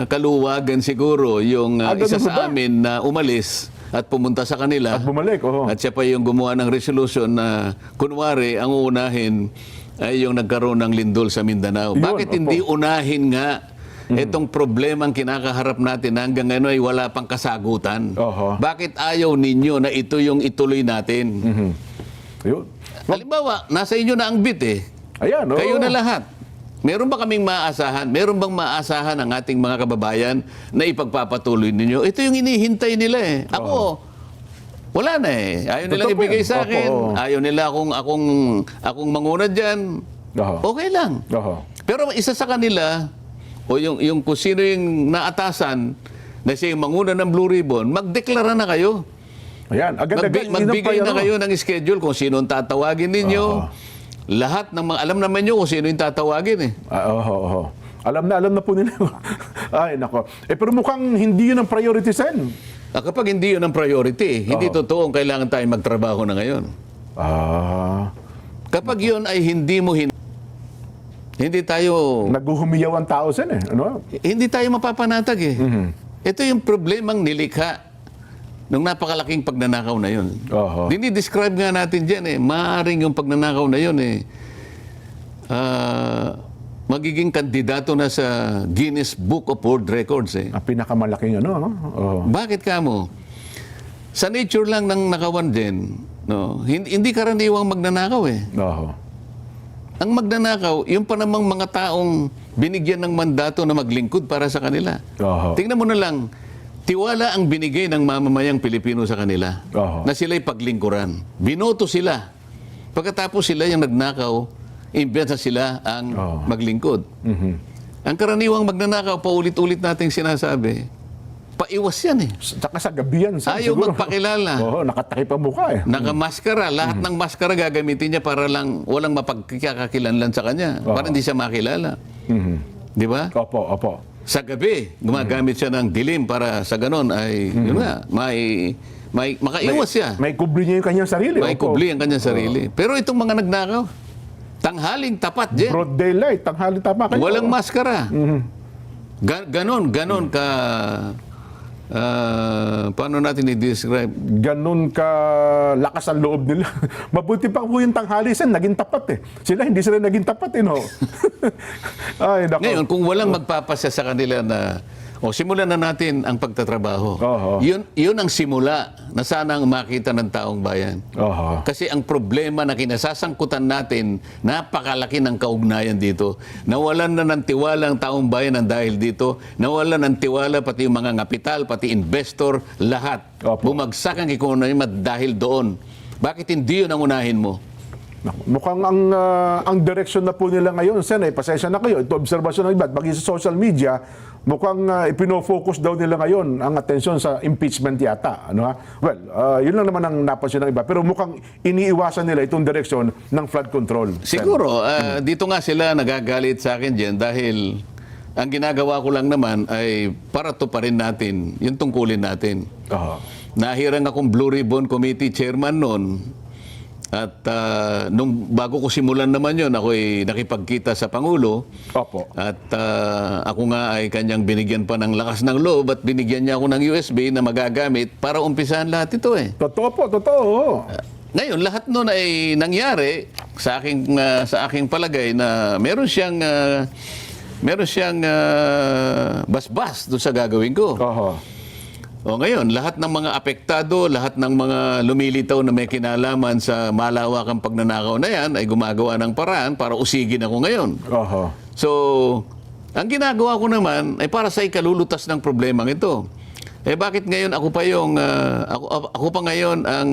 kaluwagan siguro yung isa sa amin na umalis at pumunta sa kanila. At bumalik, At siya pa yung gumawa ng resolution na kunwari ang uunahin ay yung nagkaroon ng lindol sa Mindanao. Bakit hindi unahin nga itong problemang kinakaharap natin na hanggang ngayon ay wala pang kasagutan? Bakit ayaw ninyo na ito yung ituloy natin? Halimbawa, nasa inyo na ang bit eh. Ayan, Kayo na lahat. Meron ba kaming maaasahan? Meron bang maaasahan ang ating mga kababayan na ipagpapatuloy ninyo? Ito yung inihintay nila eh. Ako, wala na eh. Ayaw nilang ibigay sa akin. Ayaw nila akong manguna dyan. Okay lang. Pero isa sa kanila, o yung kung sino yung naatasan na siya yung manguna ng Blue Ribbon, magdeklara na kayo. Ayan, agad-agad. Magbigay na kayo ng schedule kung sino ang tatawagin ninyo. Lahat ng mga, alam naman nyo kung sino yung tatawagin eh. Alam na po nila. Ay, nako. Pero mukhang hindi yun ang priority, Sen. Kapag hindi yun ang priority, hindi totoong kailangan tayo magtrabaho na ngayon. Kapag yun ay hindi mo hindi tayo... Naguhumiyaw ang tao, Sen eh. Ano? Hindi tayo mapapanatag eh. Ito yung problemang nilikha nung napakalaking pagnanakaw na yun. Dinidescribe nga natin dyan eh. Maaring yung pagnanakaw na yun eh. Magiging kandidato na sa Guinness Book of World Records eh. Ang pinakamalaking ano. Bakit ka mo? Sa nature lang ng nakawan din, no? Hindi karaniwang magnanakaw eh. Ang magnanakaw, yung pa namang mga taong binigyan ng mandato na maglingkod para sa kanila. Tingnan mo na lang, tiwala ang binigay ng mamamayang Pilipino sa kanila na sila'y paglingkuran. Binoto sila. Pagkatapos sila yung nagnakaw, imbenta sila ang maglingkod. Ang karaniwang magnanakaw, paulit-ulit nating sinasabi, paiwas yan eh. Saka sa gabi yan. Ayaw siguro. magpakilala. Nakatakip ang mukha eh. Nakamaskara. Lahat ng maskara gagamitin niya para lang walang mapagkakakilanlan sa kanya. Para hindi siya makilala. Di ba? Opo. Sa gabi, gumagamit siya ng dilim para sa ganon ay, yun nga, makaiwas siya. May kubli niya yung kanyang sarili. May kubli ang kanyang sarili. Pero itong mga nagnakaw, tanghaling tapat, Jen. Broad daylight, tanghaling tama kayo. Walang maskara. Ganon ka, paano natin i-describe? Ganun ka lakas ang loob nila. Mabuti pa po yung tanghali, Sen, naging tapat eh. Hindi sila naging tapat eh, no? Ay, nako. Ngayon, kung walang magpapasya sa kanila na O simulan na natin ang pagtatrabaho. Oho. Yun ang simula na sana ang makita ng taong bayan. Oho. Kasi ang problema na kinasasangkutan natin, napakalaki ng kaugnayan dito. Nawalan na ng tiwala ang taong bayan ng dahil dito. Nawalan ng tiwala pati yung mga kapital, pati investor, lahat. Opo. Bumagsak ang ekonomiya dahil doon. Bakit hindi yun ang unahin mo? Mukhang ang direction na po nila ngayon, Sen, pasensya na kayo, ito obserbasyon ng iba, bagay sa social media, mukhang ipino-focus daw nila ngayon ang atensyon sa impeachment yata. Ano, ha? Well, yun lang naman ang napansin ng iba. Pero mukhang iniiwasan nila itong direction ng flood control. Sen. Siguro, dito nga sila nagagalit sa akin dyan dahil ang ginagawa ko lang naman ay para tuparin natin yung tungkulin natin. Oho. Nahirang akong Blue Ribbon Committee chairman noon. At nung bago ko simulan naman yun, ako ay nakipagkita sa Pangulo. Opo. At ako nga ay kanyang binigyan pa ng lakas ng loob at binigyan niya ako ng USB na magagamit para umpisahan lahat ito eh. Totoo po, totoo. Ngayon, lahat noon ay nangyari sa aking palagay na meron siyang basbas doon sa gagawin ko. Oho. O ngayon, lahat ng mga apektado, lahat ng mga lumilitaw na may kinalaman sa malawakang pagnanakaw na yan ay gumagawa ng paraan para usigin ako ngayon. Oho. So, ang ginagawa ko naman ay para sa ikalulutas ng problemang ito. Eh bakit ngayon ako pa ngayon ang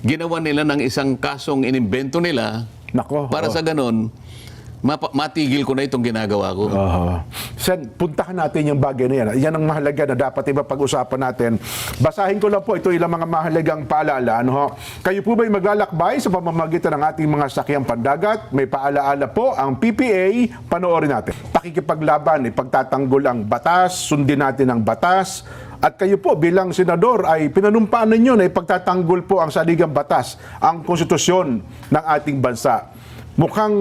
ginawa nila ng isang kasong inimbento nila Nako. para sa ganon, matigil ko na itong ginagawa ko. Sen, puntahan natin yung bagay na yan. Yan ang mahalaga na dapat pag-usapan natin. Basahin ko lang po ito ilang mga mahalagang paalala. Ano, ho? Kayo po ba'y maglalakbay sa pamamagitan ng ating mga sakyang pandagat? May paalaala po ang PPA. Panoorin natin. Pakikipaglaban, ipagtatanggol ang batas, sundin natin ang batas. At kayo po bilang senador ay pinanumpaan ninyo na ipagtatanggol po ang saligang batas, ang konstitusyon ng ating bansa. Mukhang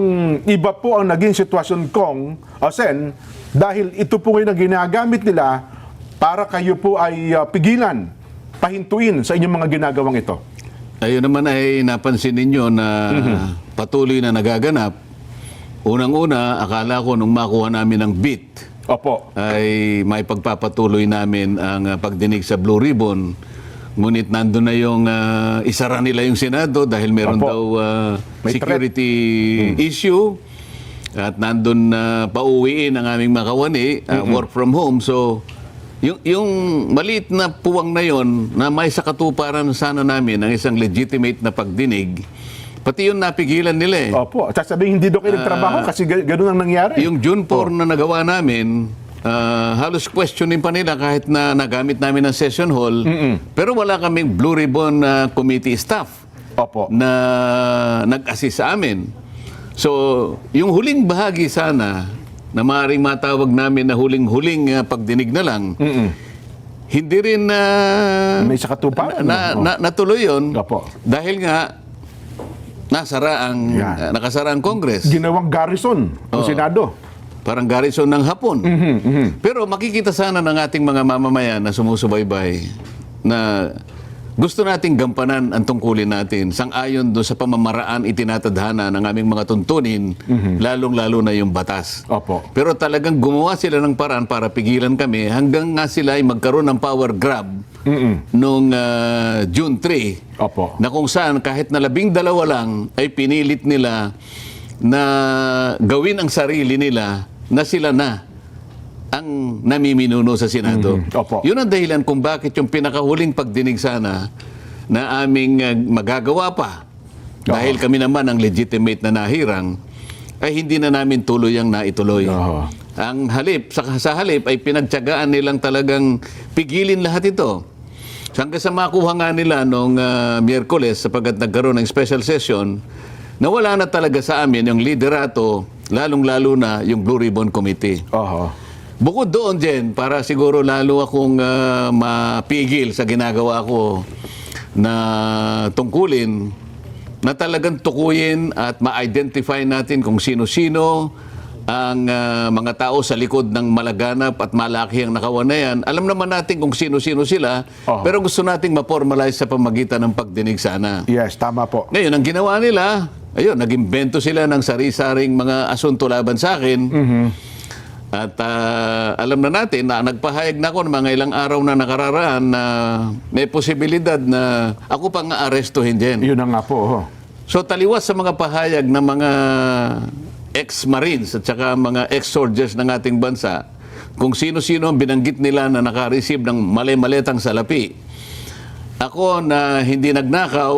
iba po ang naging sitwasyon kong, Sen, dahil ito po ngayon ang ginagamit nila para kayo po ay pigilan, pahintuin sa inyong mga ginagawang ito. Ayun naman ay napansin ninyo na patuloy na nagaganap. Unang-una, akala ko nung makuha namin ang beat, Opo. ay may pagpapatuloy namin ang pagdinig sa Blue Ribbon. Ngunit nandun na yung isara nila yung Senado dahil meron Opo. daw May security issue. At nandun pauwiin ang aming makawani, work from home. So, yung maliit na puwang na yon na may sakatuparan sana namin ng isang legitimate na pagdinig, pati yun napigilan nila eh. Opo. At sasabihin, hindi daw kayo nagtrabaho kasi ganun ang nangyari. Yung June 4 na nagawa namin, halos questionin pa nila kahit na nagamit namin ng session hall, pero wala kaming Blue Ribbon Committee staff Opo. na nag-assist sa amin. So, yung huling bahagi sana, na maaaring matawag namin na huling-huling pagdinig na lang, hindi rin May sakatuparan. natuloy yun. Opo. Dahil nga, nakasara ang Congress. Ginawang garrison ng Senado. Parang garrison ng Hapon. Pero makikita sana ng ating mga mamamayan na sumusubaybay na gusto nating gampanan ang tungkulin natin sang-ayon doon sa pamamaraan itinatadhana ng aming mga tuntunin, lalong-lalo na yung batas. Opo. Pero talagang gumawa sila ng paraan para pigilan kami hanggang nga sila ay magkaroon ng power grab noong June 3. Opo. Na kung saan kahit na 12 lang ay pinilit nila na gawin ang sarili nila na sila na ang namiminuno sa Senado. Opo. Yun ang dahilan kung bakit yung pinakahuling pagdinig sana na aming magagawa pa, dahil kami naman ang legitimate na nahirang, ay hindi na namin tuluyang naituloy. Ang halip, sa halip ay pinagtiyagaan nilang talagang pigilin lahat ito. Hanggang sa makuha nga nila noong Miyerkules, sapagkat nagkaroon ng special session, nawala na talaga sa amin yung liderato, lalong-lalo na yung Blue Ribbon Committee. Bukod doon, Jen, para siguro lalo akong mapigil sa ginagawa ko na tungkulin, na talagang tukuyin at ma-identify natin kung sino-sino ang mga tao sa likod ng malaganap at malaki ang nakawan na yan. Alam naman natin kung sino-sino sila, pero gusto nating ma-formalize sa pamagitan ng pagdinig sana. Yes, tama po. Ngayon, ang ginawa nila, ayun, nag-imbento sila ng sari-saring mga asunto laban sa akin. At alam na natin na nagpahayag na ako ng mga ilang araw na nakararaan na may posibilidad na ako pang aarestuhin din. Yun na nga po. So taliwas sa mga pahayag ng mga ex-Marines at saka mga ex-soldiers ng ating bansa, kung sino-sino ang binanggit nila na naka-receive ng mali-maletang salapi. Ako na hindi nagnakaw,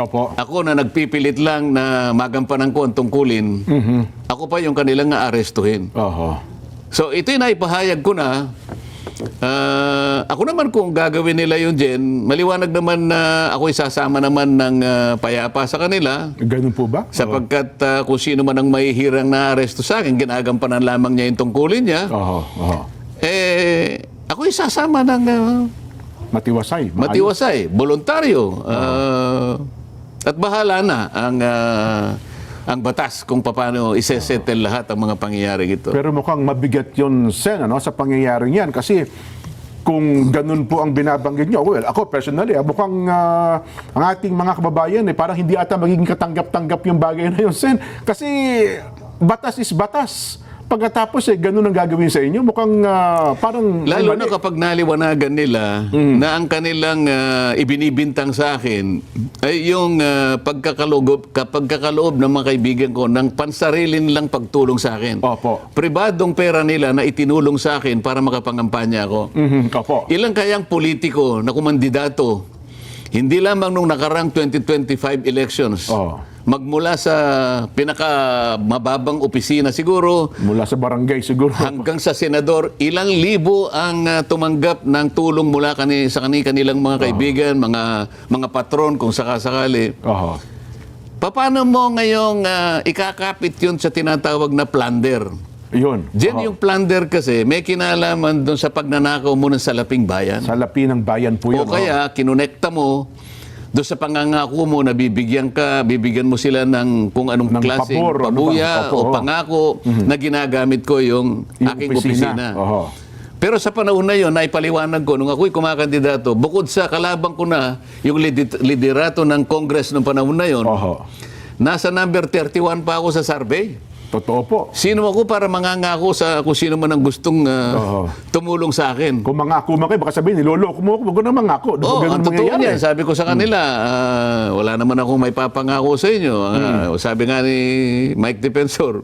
Opo. ako na nagpipilit lang na magampanan ko ang tungkulin, ako pa yung kanilang aarestuhin. Oho. So ito'y naipahayag ko na. Ako naman kung gagawin nila yun, Jen, maliwanag naman na ako isasama naman ng payapa sa kanila. Ganun po ba? Sapagkat kung sino man ang mahihirang na aresto sa akin, ginagampanan lamang niya yung tungkulin niya. Oho. Oho. Ako isasama ng Matiwasay. matiwasay, voluntaryo. At bahala na ang batas kung paano isesettle lahat ang mga pangyayari ito. Pero mukhang mabigat yun, Sen, sa pangyayaring yan. Kasi kung ganun po ang binabanggit nyo, well, ako personally, mukhang ang ating mga kababayan, parang hindi ata magiging katanggap-tanggap yung bagay na yun, Sen. Kasi batas is batas. Pagkatapos ganun ang gagawin sa inyo, mukhang parang... Lalo na kapag naliwanagan nila na ang kanilang ibinibintang sa akin ay yung pagkakaloob ng mga kaibigan ko ng pansarili nilang pagtulong sa akin. Opo. Pribadong pera nila na itinulong sa akin para makapangampanya ako. Opo. Ilang kayang politiko na kumandidato, hindi lamang nung nakarang 2025 elections, magmula sa pinakamababang opisina siguro, Mula sa barangay siguro. hanggang sa senador, ilang libo ang tumanggap ng tulong mula sa kanilang mga kaibigan, mga patron kung sakasakali. Oho. Paano mo ngayong ikakapit yun sa tinatawag na plunder? Yun. Diyan yung plunder kasi may kinalaman doon sa pagnanakaw mo ng salaping bayan. Salapi ng bayan po yun. O kaya kinonekta mo doon sa pangangako mo na bibigyan mo sila ng kung anong Ng klaseng pabor, pabuya Opo, o pangako na ginagamit ko yung aking opisina. Oho. Pero sa panahon na yon, naipaliwanag ko, nung ako'y kumakandidato, bukod sa kalabang ko na yung liderato ng Congress nung panahon na yon, Oho. nasa number 31 pa ako sa survey. Totoo po. Sino ako para mangangako sa kung sino man ang gustong tumulong sa akin? Kung mangako man kayo, baka sabihin, niloloko mo ako, wag ko na mangako. Ang totoo niyan. Sabi ko sa kanila, wala naman akong may papangako sa inyo. Sabi nga ni Mike Defensor,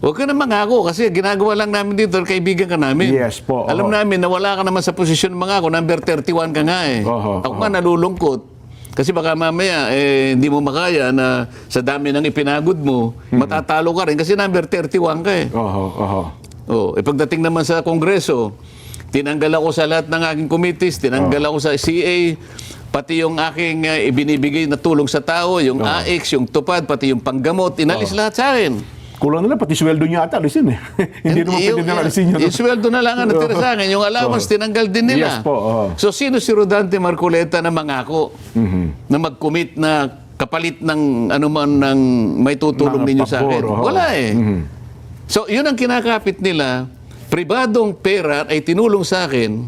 huwag ka na mangako kasi ginagawa lang namin dito, kaibigan ka namin. Yes po. Alam namin na wala ka naman sa posisyon mangako, number 31 ka nga eh. Ako nga nalulungkot. Kasi baka mamaya, hindi mo makaya na sa dami ng ipinagod mo, matatalo ka rin kasi number 31 ka eh. Pagdating naman sa Kongreso, tinanggal ako sa lahat ng aking committees, tinanggal ako sa CA, pati yung aking ibinibigay na tulong sa tao, yung AX, yung tupad, pati yung panggamot, inalis lahat sa akin. Kulang na lang, pati sweldo niya ata, alisin eh. Hindi naman pwede na alisin niya. Yung sweldo na lang ang natira sa akin, yung allowance tinanggal din nila. Yes po. So sino si Rodante Marcoleta na mangako na mag-commit na kapalit ng anuman ng may tutulong ninyo sa akin? Wala eh. So yun ang kinakapit nila, pribadong pera ay tinulong sa akin.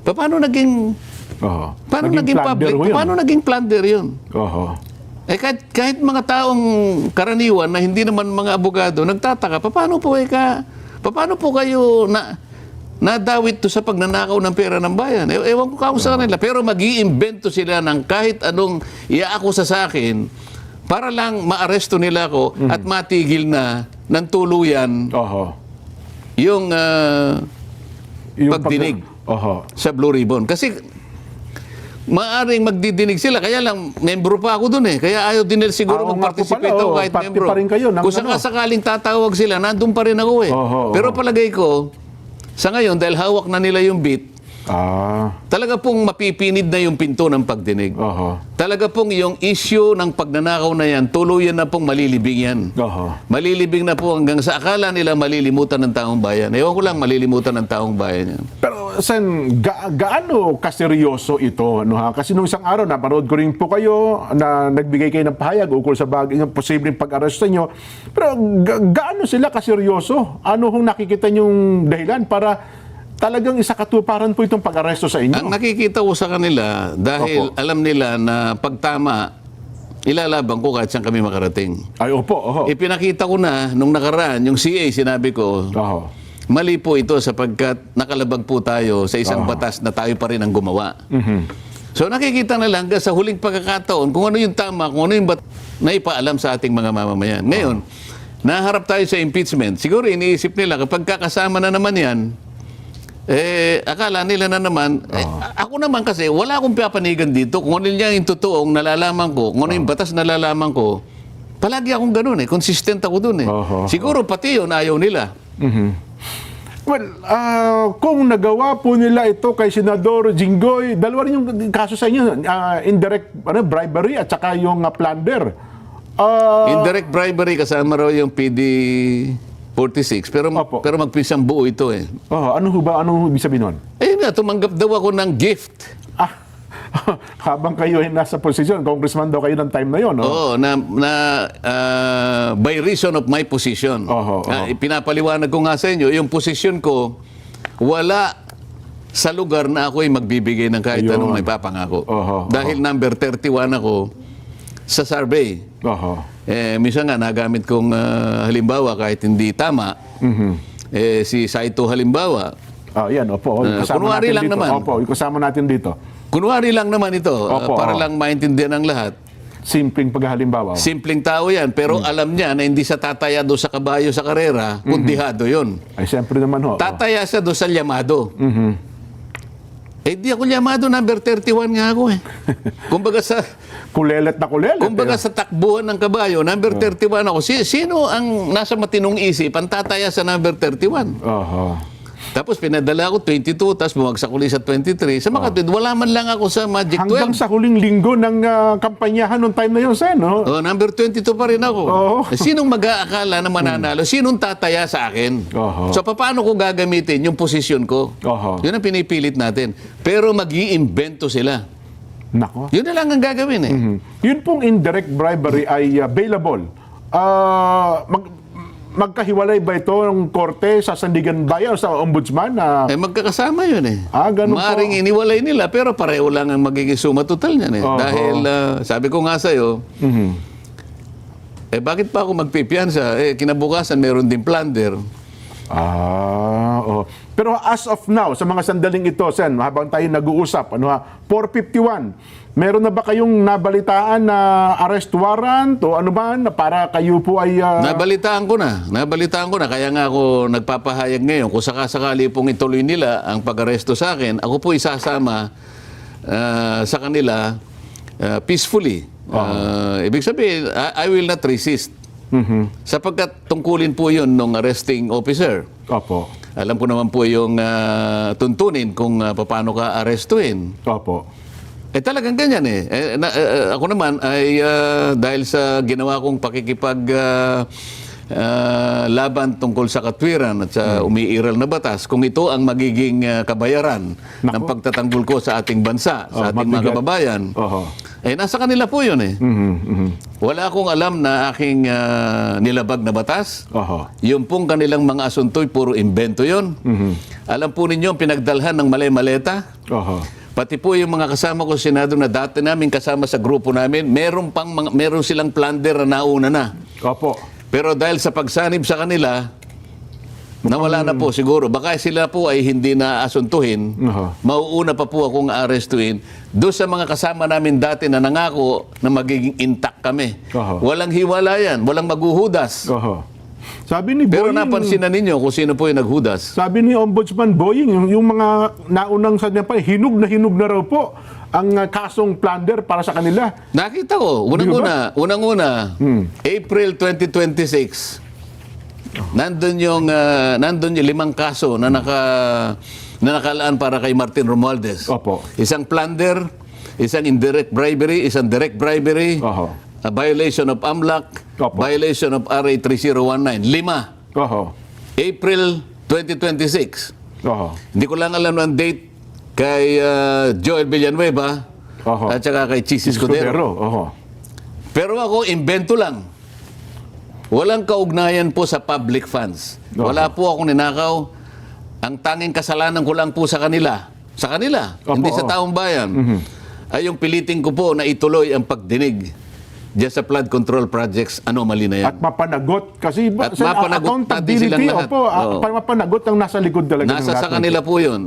Paano naging public? Paano naging plunder yun? Kahit mga taong karaniwan na hindi naman mga abogado, nagtataka, paano po kayo nadawit to sa pagnanakaw ng pera ng bayan? Ewan ko kako sa kanila. Pero mag-iimbento sila ng kahit anong iaakusa sa akin para lang maaresto nila ako at matigil na ng tuluyan yung pagdinig sa Blue Ribbon. Kasi maaring magdidinig sila. Kaya lang, membro pa ako doon eh. Kaya ayaw din nila siguro mag-participate ako kahit membro. Kung sakaling tatawag sila, nandun pa rin ako eh. Pero palagay ko, sa ngayon, dahil hawak na nila yung beat, talaga pong mapipinid na yung pinto ng pagdinig. Talaga pong yung issue ng pagnanakaw na yan, tuluyan na pong malilibing yan. Malilibing na po hanggang sa akala nila malilimutan ng taong bayan. Ewan ko lang, malilimutan ng taong bayan yan. Pero Sen, gaano kaseryoso ito? Kasi nung isang araw, napanood ko rin po kayo na nagbigay kayo ng pahayag ukol sa ng posibleng pag-aresto nyo. Pero gaano sila kaseryoso? Ano hong nakikita nyong dahilan para talagang isakatuparan po itong pag-aresto sa inyo? Ang nakikita ko sa kanila, dahil alam nila na pagtama ilalaban ko kahit saan kami makarating. Ay, opo. Oho. Ipinakita ko na nung nakaraan, yung CA, sinabi ko, Oho. mali po ito sapagkat nakalabag po tayo sa isang batas na tayo pa rin ang gumawa. So nakikita na lang hanggang sa huling pagkakataon kung ano yung tama, kung ano yung na ipaalam sa ating mga mamamayan. Ngayon, naharap tayo sa impeachment. Siguro iniisip nila kapag kakasama na naman yan, akala nila na naman, ako naman kasi wala akong papanigan dito kung ano yung totoong nalalaman ko, kung ano yung batas nalalaman ko. Palagi akong ganun consistent ako dun Siguro pati yun ayaw nila. Well, kung nagawa po nila ito kay Senador Jinggoy, dalawa rin yung kaso sa inyo, indirect bribery at saka yung plunder. Indirect bribery kasama raw yung PD 46 pero magpisang buo ito Ano ho ba? Ano ibig sabihin nun? Tumanggap daw ako ng gift. Habang kayo ay nasa posisyon, congressman daw kayo ng time na yon, no? Oo, by reason of my position. Pinapaliwanag ko nga sa inyo, yung posisyon ko, wala sa lugar na ako ay magbibigay ng kahit anong may papangako. Dahil number 31 ako sa survey. Minsan nga, nagamit kong halimbawa kahit hindi tama, si Saito halimbawa. Yan, opo. Kunwari lang dito. naman. Opo, kasama natin dito. Kunwari lang naman ito, para lang maintindihan ng lahat. Simpleng paghalimbawa. Simpleng tao yan, pero alam niya na hindi siya tataya doon sa kabayo sa karera, kundihado yun. Ay, siyempre naman ho. Tataya siya doon sa Llamado. Di ako Llamado, number 31 nga ako Kumbaga sa... Kulelet na kulelet. Kumbaga sa takbuhan ng kabayo, number 31 ako. Sino ang nasa matinong isip ang tataya sa number 31? Tapos pinadala ako 22, tapos bumagsak ulit sa 23. Sa makatwid, wala man lang ako sa Magic 12. Hanggang sa huling linggo ng kampanyahan noong time na yun, Sen, no? Number 22 pa rin ako. Sinong mag-aakala na mananalo? Sinong tataya sa akin? So, paano ko gagamitin yung posisyon ko? Yun ang pinipilit natin. Pero mag-iimbento sila. Nako. Yun na lang ang gagawin Yun pong indirect bribery ay bailable. Magkahiwalay ba ito ng korte sa Sandigan Bayan o sa ombudsman? Magkakasama yun ganun po. Maaring iniwalay nila, pero pareho lang ang magiging suma total niyan Dahil, sabi ko nga sa'yo, bakit pa ako magpipiyansa? Kinabukasan, meron din plunder. Pero as of now, sa mga sandaling ito, Sen, habang tayo nag-uusap, 451, meron na ba kayong nabalitaan na arrest warrant o ano ba na para kayo po ay... Nabalitaan ko na. Kaya nga ako nagpapahayag ngayon. Kung sakasakali pong ituloy nila ang pag-aresto sa akin, ako po isasama sa kanila peacefully. Ibig sabihin, I will not resist. Sapagkat tungkulin po yun ng arresting officer. Alam ko naman po yung tuntunin kung paano ka arestuin. Talagang ganyan ako naman ay dahil sa ginawa kong pakikipag laban tungkol sa katwiran at sa umiiral na batas, kung ito ang magiging kabayaran ng pagtatanggol ko sa ating bansa, sa ating mga kababayan, nasa kanila po yun Wala akong alam na aking nilabag na batas. Yung pong kanilang mga asunto'y puro imbento yun. Alam po ninyo, pinagdalhan ng malay-maleta. Pati po yung mga kasama ko sa Senado na dati namin kasama sa grupo namin, meron silang plunder na nauna na. Pero dahil sa pagsanib sa kanila, nawala na po siguro. Baka sila po ay hindi na asuntuhin. Mauuna pa po akong arestuin. Doon sa mga kasama namin dati na nangako na magiging intact kami. Walang hiwalayan, walang maghuhudas. Sabi ni Pero Boying, napansin na ninyo kung sino po yung naghudas. Sabi ni Ombudsman Boying, yung mga naunang sa niya pa, hinug na raw po ang kasong plunder para sa kanila. Nakita ko, unang-una, April 2026, nandun yung 5 kaso na nakalaan para kay Martin Romualdez. Isang plunder, isang indirect bribery, isang direct bribery, a violation of AMLAC, violation of RA 3019. 5. April 2026. Hindi ko lang alam ang date kay Joel Villanueva at saka kay Chis Escudero. Pero ako, invento lang. Walang kaugnayan po sa public funds. Wala po akong ninakaw. Ang tanging kasalanan ko lang po sa kanila. Sa kanila, hindi sa taong bayan. Ay yung pilitin ko po na ituloy ang pagdinig dyan sa flood control projects, anomaly na yan. At mapanagot kasi At mapanagot natin silang lahat. opo, Oo. mapanagot ang nasa likod talaga ng Nasa lahat sa ng kanila ito. po yun.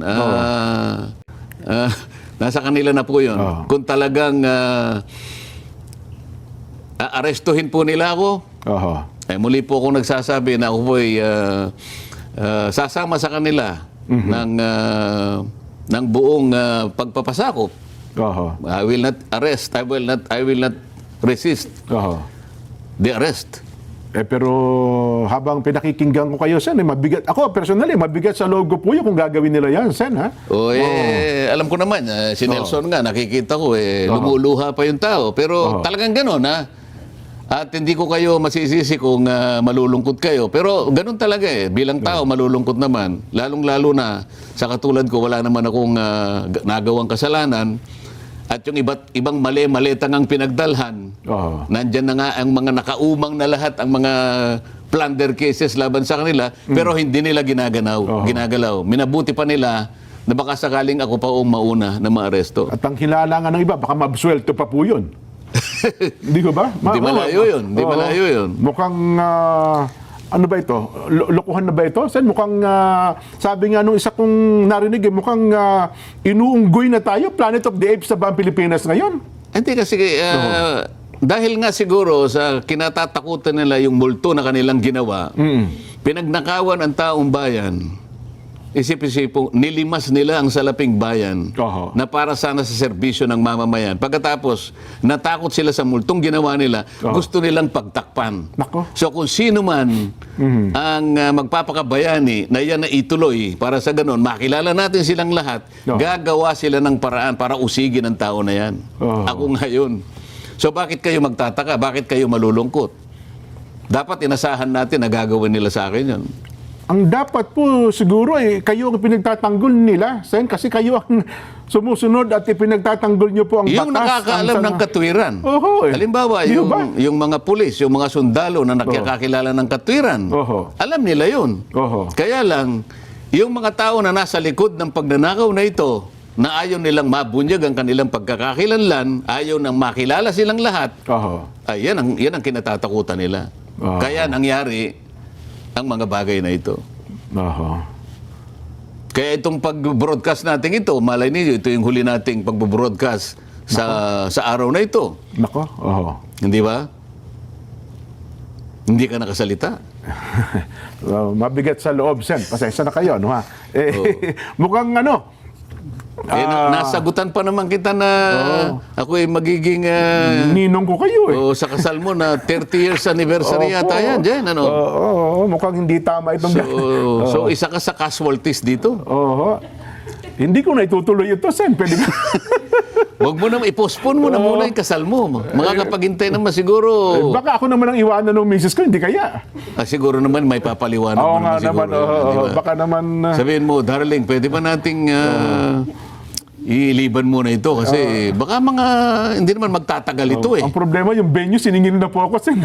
Nasa kanila na po yun. Oo. Kung talagang aarestuhin po nila ako, Oho. muli po ako nagsasabi na ako po ay sasama sa kanila ng buong pagpapasakop. Oho. I will not arrest. I will not resist Oho. the arrest. Pero habang pinakikinggan ko kayo, Sen, mabigat. Ako, personally, mabigat sa loob ko po yun kung gagawin nila yan, Sen, ha? Alam ko naman, si Nelson nga, nakikita ko, lumuluha pa yung tao. Pero talagang gano'n, ha? At hindi ko kayo masisisi kung malulungkot kayo. Pero ganun talaga bilang tao, malulungkot naman. Lalong-lalo na, sa katulad ko, wala naman akong nagawang kasalanan. At yung ibang mali-malitang ang pinagdalhan, nandyan na nga ang mga nakaumang na lahat, ang mga plunder cases laban sa kanila, pero hindi nila ginagalaw. Minabuti pa nila na baka sakaling ako pa ang mauna na maaresto. At ang hilala nga ng iba, baka mabsuelto pa po yun. Hindi ko ba? Hindi malayo yun. Hindi malayo yun. Mukhang, ano ba ito? Lokohan na ba ito? Sen, mukhang, sabi nga nung isa kong narinig, mukhang inuunggoy na tayo. Planet of the Apes na ba ang Pilipinas ngayon? Hindi kasi, dahil nga siguro sa kinatatakutan nila yung multo na kanilang ginawa, pinagnakawan ang taong bayan, isip-isipong nilimas nila ang salaping bayan na para sana sa serbisyo ng mamamayan. Pagkatapos, natakot sila sa multong ginawa nila, gusto nilang pagtakpan. Nako. So kung sino man ang magpapakabayani na yan na ituloy para sa ganun, makilala natin silang lahat, gagawa sila ng paraan para usigin ang tao na yan. Ako ngayon. So bakit kayo magtataka? Bakit kayo malulungkot? Dapat inasahan natin na gagawin nila sa akin yan. Ang dapat po siguro kayo ang pinagtatanggol nila, Sen, kasi kayo ang sumusunod at ipinagtatanggol nyo po ang Yung batas. nakakaalam ng katwiran. Halimbawa, yung mga pulis, yung mga sundalo na nakikakilala ng katwiran, alam nila yun. Kaya lang, yung mga tao na nasa likod ng pagnanakaw na ito, na ayaw nilang mabunyag ang kanilang pagkakakilanlan, ayaw nang makilala silang lahat, yan ang kinatatakutan nila. Kaya nangyari ang mga bagay na ito. Kaya itong pag-broadcast natin ito, malay niyo, ito yung huli nating pag-broadcast sa araw na ito. Nako. Hindi ba? Hindi ka nakasalita. Mabigat sa loob, Sen. Pasensya na kayo, no ha? Mukhang nasagutan pa naman kita na ako ay magiging ninong ko kayo sa kasal mo na 30 years anniversary yata yan dyan. Mukhang hindi tama itong So isa ka sa casualties dito. Hindi ko na itutuloy ito, Sen. Pwede ka. Huwag mo naman, i-postpone mo na muna yung kasal mo. Makakapaghintay naman siguro. Baka ako naman ang iwanan ng misis ko, hindi kaya. Siguro naman may papaliwanag mo naman siguro. Diba? Baka naman. Sabihin mo, darling, pwede ba nating iliban mo na ito kasi baka hindi naman magtatagal ito Ang problema, yung venue, siningil na po ako, Sen.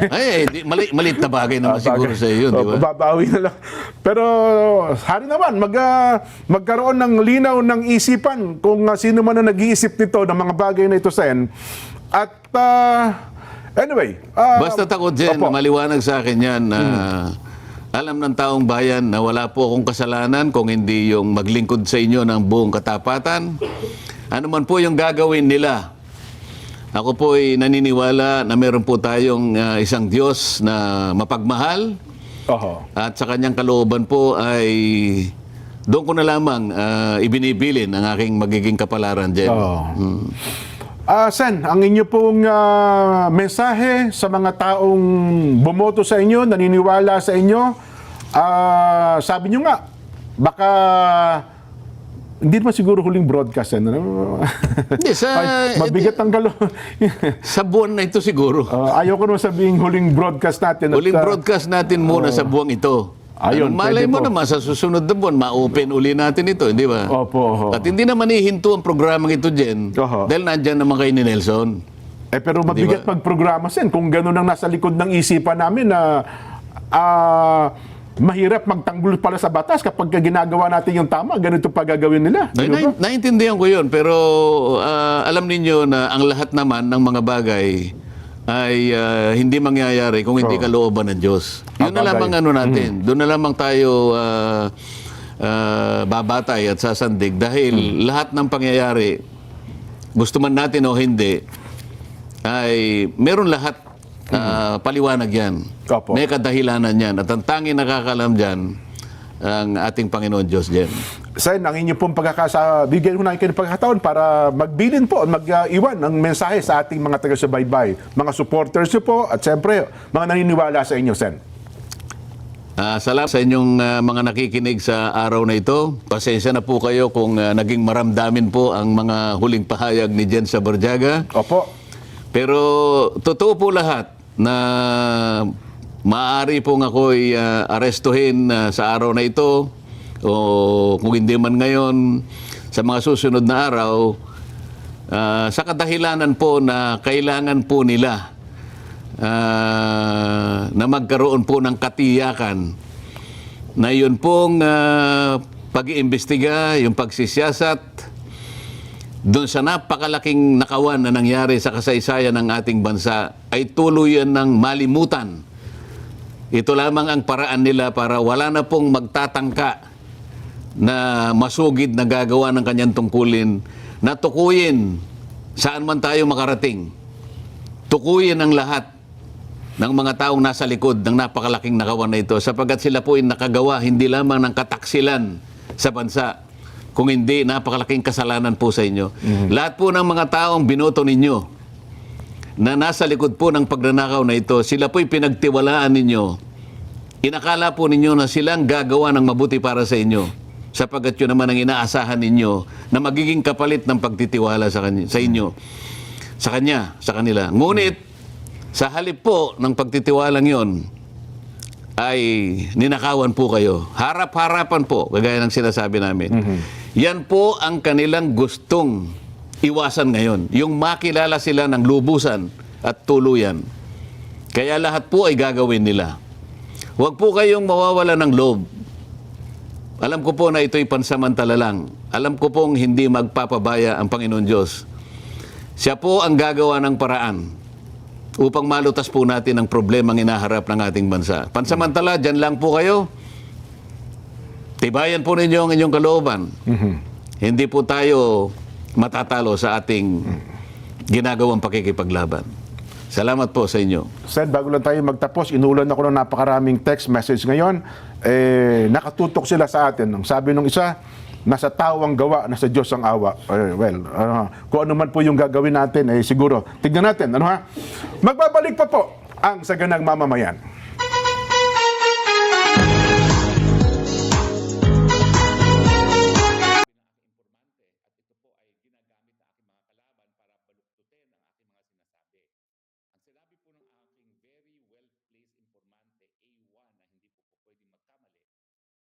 Malit na bagay naman siguro sa iyo, di ba? Babawi na lang. Pero, hari naman, magkaroon ng linaw ng isipan kung sino man ang nag-iisip nito ng mga bagay na ito, Sen. At, anyway. Basta takot dyan, maliwanag sa akin yan na alam ng taong bayan na wala po akong kasalanan kung hindi yung maglingkod sa inyo ng buong katapatan. Ano man po yung gagawin nila. Ako po ay naniniwala na meron po tayong isang Diyos na mapagmahal. At sa kanyang kalooban po ay doon ko na lamang ibinibilin ang aking magiging kapalaran dyan. Sen, ang inyo pong mensahe sa mga taong bumoto sa inyo, naniniwala sa inyo, sabi nyo nga, baka hindi naman siguro huling broadcast yan. Mabigat ang galo. Sa buwan na ito siguro. Ayaw ko naman sabihin huling broadcast natin. Huling broadcast natin muna sa buwang ito. Ayun, malay mo naman sa susunod na buwan, ma-open uli natin ito, hindi ba? Opo. At hindi naman ihinto ang programang ito, Jen, dahil nandyan naman kayo ni Nelson. Pero mabigat magprograma, Sen, kung gano'n ang nasa likod ng isipan namin na mahirap magtanggol pala sa batas kapag ginagawa natin yung tama, ganito pa gagawin nila. Naintindihan ko yun, pero alam ninyo na ang lahat naman ng mga bagay ay hindi mangyayari kung hindi kalooban ng Diyos. Yun na Bagay. lamang ano natin. Doon na lamang tayo babatay at sasandig dahil lahat ng pangyayari, gusto man natin o hindi, ay meron lahat paliwanag yan. Opo. May kadahilanan yan. At ang tanging nakakalam dyan, ang ating Panginoon Diyos dyan. Sen, ang inyo pong bigyan ko na kayo ng pagkakataon para magbilin po, mag-iwan ng mensahe sa ating mga taga-subaybay, mga supporters nyo po, at siyempre, mga naniniwala sa inyo, Sen. Salamat sa inyong mga nakikinig sa araw na ito. Pasensya na po kayo kung naging maramdamin po ang mga huling pahayag ni Jen Sabarjaga. Opo. Pero totoo po lahat na maaari pong ako'y arestuhin sa araw na ito o kung hindi man ngayon sa mga susunod na araw sa kadahilanan po na kailangan po nila na magkaroon po ng katiyakan na yun pong pag-iimbestiga, yung pagsisiyasat doon sa napakalaking nakawan na nangyari sa kasaysayan ng ating bansa ay tuluyan ng malimutan. Ito lamang ang paraan nila para wala na pong magtatangka na masugid na gagawa ng kanyang tungkulin na tukuyin saan man tayo makarating. Tukuyin ang lahat ng mga taong nasa likod ng napakalaking nakawan na ito sapagkat sila po ay nakagawa hindi lamang ng kataksilan sa bansa, kung hindi napakalaking kasalanan po sa inyo. Lahat po ng mga taong binoto ninyo na nasa likod po ng pagnanakaw na ito, sila po'y pinagtiwalaan ninyo. Inakala po ninyo na silang gagawa ng mabuti para sa inyo, sapagkat yun naman ang inaasahan ninyo na magiging kapalit ng pagtitiwala sa inyo, sa kanila. Ngunit, sa halip po ng pagtitiwalang yon, ay ninakawan po kayo. Harap-harapan po, kagaya ng sinasabi namin. Yan po ang kanilang gustong iwasan ngayon. Yung makilala sila ng lubusan at tuluyan. Kaya lahat po ay gagawin nila. Huwag po kayong mawawala ng loob. Alam ko po na ito'y pansamantala lang. Alam ko pong hindi magpapabaya ang Panginoon Diyos. Siya po ang gagawa ng paraan upang malutas po natin ang problemang inaharap ng ating bansa. Pansamantala, dyan lang po kayo. Tibayan po ninyo ang inyong kalooban. Hindi po tayo matatalo sa ating ginagawang pakikipaglaban. Salamat po sa inyo. Sen, bago lang tayo magtapos, inulan ako ng napakaraming text message ngayon. Nakatutok sila sa atin. Ang sabi nung isa, nasa tao ang gawa, nasa Diyos ang awa. Kung ano man po yung gagawin natin, siguro. Tignan natin, ano ha? Magbabalik pa po ang Saganang Mamamayan.